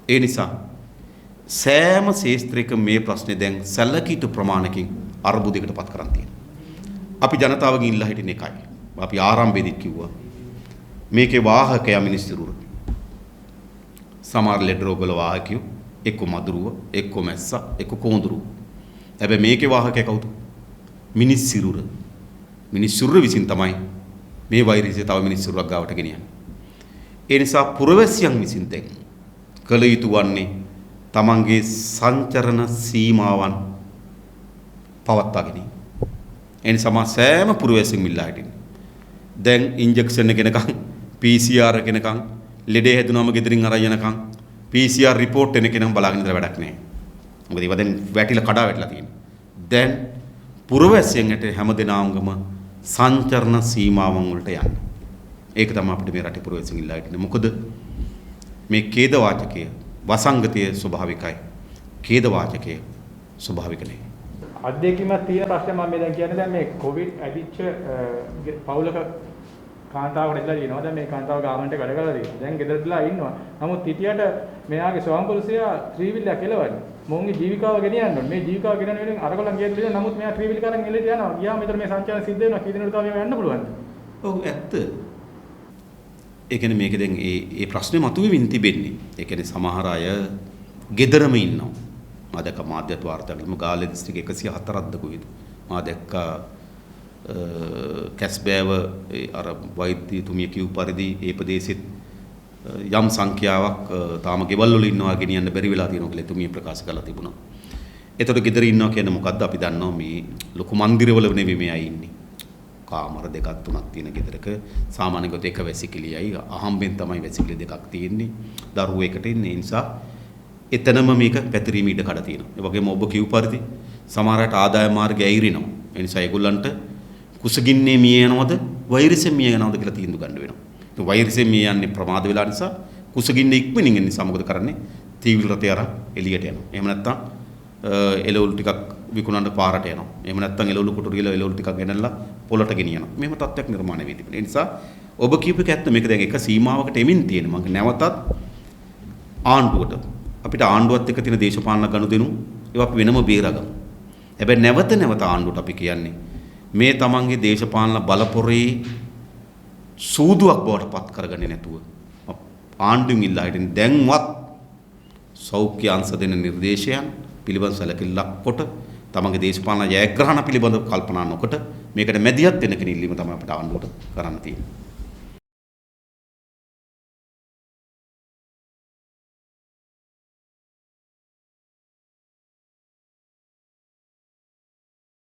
ඒ නිසා සෑම ශේස්ත්‍රයක මේ ප්‍රශ්නේ දැන් සැලකිත ප්‍රමාණකින් අර්බුදයකට පත් කරන් තියෙනවා. අපි ජනතාවගෙන් ඉල්ලා හිටින එකයි. අපි ආරම්භයේදී කිව්වා මේකේ වාහකයා මිනිස්සුරුර. සමහර ලෙඩ රෝගවල වාහකයෝ එක්ක මදුරුව, එක්ක මැස්ස, එක්ක කොඳුරුව. හැබැයි මේකේ වාහකයා කවුද? මිනිස්සුරුර. මිනිස්සුරුර විසින් තමයි මේ වෛරසය තව මිනිස්සුරුවක් ගාවට ගෙනියන්නේ. ඒ නිසා පුරවැසියන් විසින් දැන් කළ යුතු වන්නේ තමන්ගේ සංචරණ සීමාවන් පවත්වා ගැනීම. ඒ නිසා මම සෑම පුරවැසියෙක්ම ඉල්ලා හිටින්නේ. දැන් ඉන්ජෙක්ෂන් එක එනකන් PCR එක එනකන් ලෙඩේ හැදුනම ගෙදරින් අරන් යනකන් PCR report එනකන් බලාගෙන ඉඳලා වැඩක් නැහැ. මොකද ඒවා දැන් වැටිලා කඩා වැටලා තියෙනවා. දැන් පුරවැසියන්ට හැමදෙනාමගම සංචරණ සීමාවන් වලට යන්න. ඒක තමයි අපිට මේ රටේ පුරවැසියන් ඉල්ලා හිටින්නේ. මොකද මේ ඛේදවාචකය වසංගතයේ ස්වභාවිකයි. ඛේදවාචකය ස්වභාවික නෙවෙයි. අධ්‍යක්ෂකමත් තියෙන ප්‍රශ්නේ මම මේ දැන් කියන්නේ දැන් මේ කොවිඩ් ඇදිච්ච පවුලක කාන්තාවකට ඉඳලා ඉනවා. දැන් මේ කාන්තාව ගාමන්ට් එක වැඩ කරලා තියෙනවා. දැන් ගෙදරදලා ඉන්නවා. නමුත් හිටියට මෙයාගේ ස්වාමිපුරුෂයා ත්‍රිවිල්ලා කෙලවන්නේ. මොවුන්ගේ ජීවිකාව ගෙනියන්න ඕනේ. මේ ජීවිකාව ගෙනියන වෙලෙන් අරගොල්ලන් ගියත් දෙන නමුත් මෙයා ත්‍රිවිල් කරන් එළියට යනවා. ගියාම මෙතන මේ සංචාරන සිද්ධ වෙනවා. කී දිනකට තව යන්න පුළුවන්ද? ඔව් ඇත්ත. ඒ කියන්නේ මේක දැන් ඒ ප්‍රශ්නේ මතුවෙමින් තිබෙන්නේ. ඒ කියන්නේ සමහර අය ගෙදරම ඉන්නවා. මා දැක්ක මාධ්‍යත් වාර්තාවලම ගාල්ලේ දිස්ත්‍රික්ක 104ක්ද කොහෙද? මා දැක්ක කැස්බෑව අර වෛද්‍යතුමිය කිව් පරිදි ඒ ප්‍රදේශෙත් යම් සංඛ්‍යාවක් තාම ගෙවල් වල ඉන්නවා ගෙනියන්න බැරි වෙලා තියෙනවා කියලා එතුමිය ප්‍රකාශ කරලා තිබුණා. එතකොට ගෙදර ඉන්නවා කියන්නේ මොකද්ද? අපි දන්නවා මේ ලොකු මන්දිරවල නෙවෙයි මේ අය ඉන්නේ. කාමර දෙකක් තුනක් තියෙන ගෙදරක සාමාන්‍යයෙන් ගොත එක වැසිකිළියයි අහම්බෙන් තමයි වැසිකිළි දෙකක් තියෙන්නේ. දරුවෝ එකට ඉන්නේ. ඒ නිසා එතනම මේක පැතිරීම ඉඩ කඩ තියෙනවා. ඒ වගේම ඔබ කිව් පරිදි සමහරට ආදාය මාර්ගය ඇයිරිනවා. ඒ නිසා ඒගොල්ලන්ට කුසගින්නේ මිය යනවද වෛරසෙන් මිය යනවද කියලා තීන්දුව ගන්න වෙනවා. ඒ වෛරසෙන් මිය යන්නේ ප්‍රමාද වෙලා නිසා කුසගින්නේ ඉක්මනින් එන නිසා මොකද කරන්නේ? තීවිල් රතේ අර එළියට යනවා. එහෙම නැත්නම් එළවලු ටිකක් විකුණන්න පාරට යනවා. එහෙම නැත්නම් එළවලු කුටු රියලා එළවලු ටිකක් ගෙනල්ලා පොළට ගෙනියනවා. මෙහෙම තත්ත්වයක් නිර්මාණය වෙයි තිබෙනවා. ඒ නිසා ඔබ කියපු එක ඇත්ත. මේක දැන් එක සීමාවකට එමින් තියෙන. මම නැවතත් ආණ්ඩුවට අපිට ආණ්ඩුවත් එක්ක තියෙන දේශපාලන ගනුදෙනු ඒවා අපි වෙනම බේරගමු. හැබැයි නැවත ආණ්ඩුවට අපි කියන්නේ මේ තමන්ගේ දේශපාලන බලපොරේ සූදුවක් බවට පත් කරගන්නේ නැතුව ආණ්ඩුවෙන් ඉල්ලා හිටින් දැන්වත් සෞඛ්‍ය අංශ දෙන නිර්දේශයන් පිළිබඳ සැලකිල්ලක් කොට තමන්ගේ දේශපාලන ජයග්‍රහණ පිළිබඳව කල්පනා නොකොට මේකට මැදිහත් වෙන කෙනෙක් ඉල්ලීම තමයි අපිට ආණ්ඩුවට කරන්න තියෙන්නේ.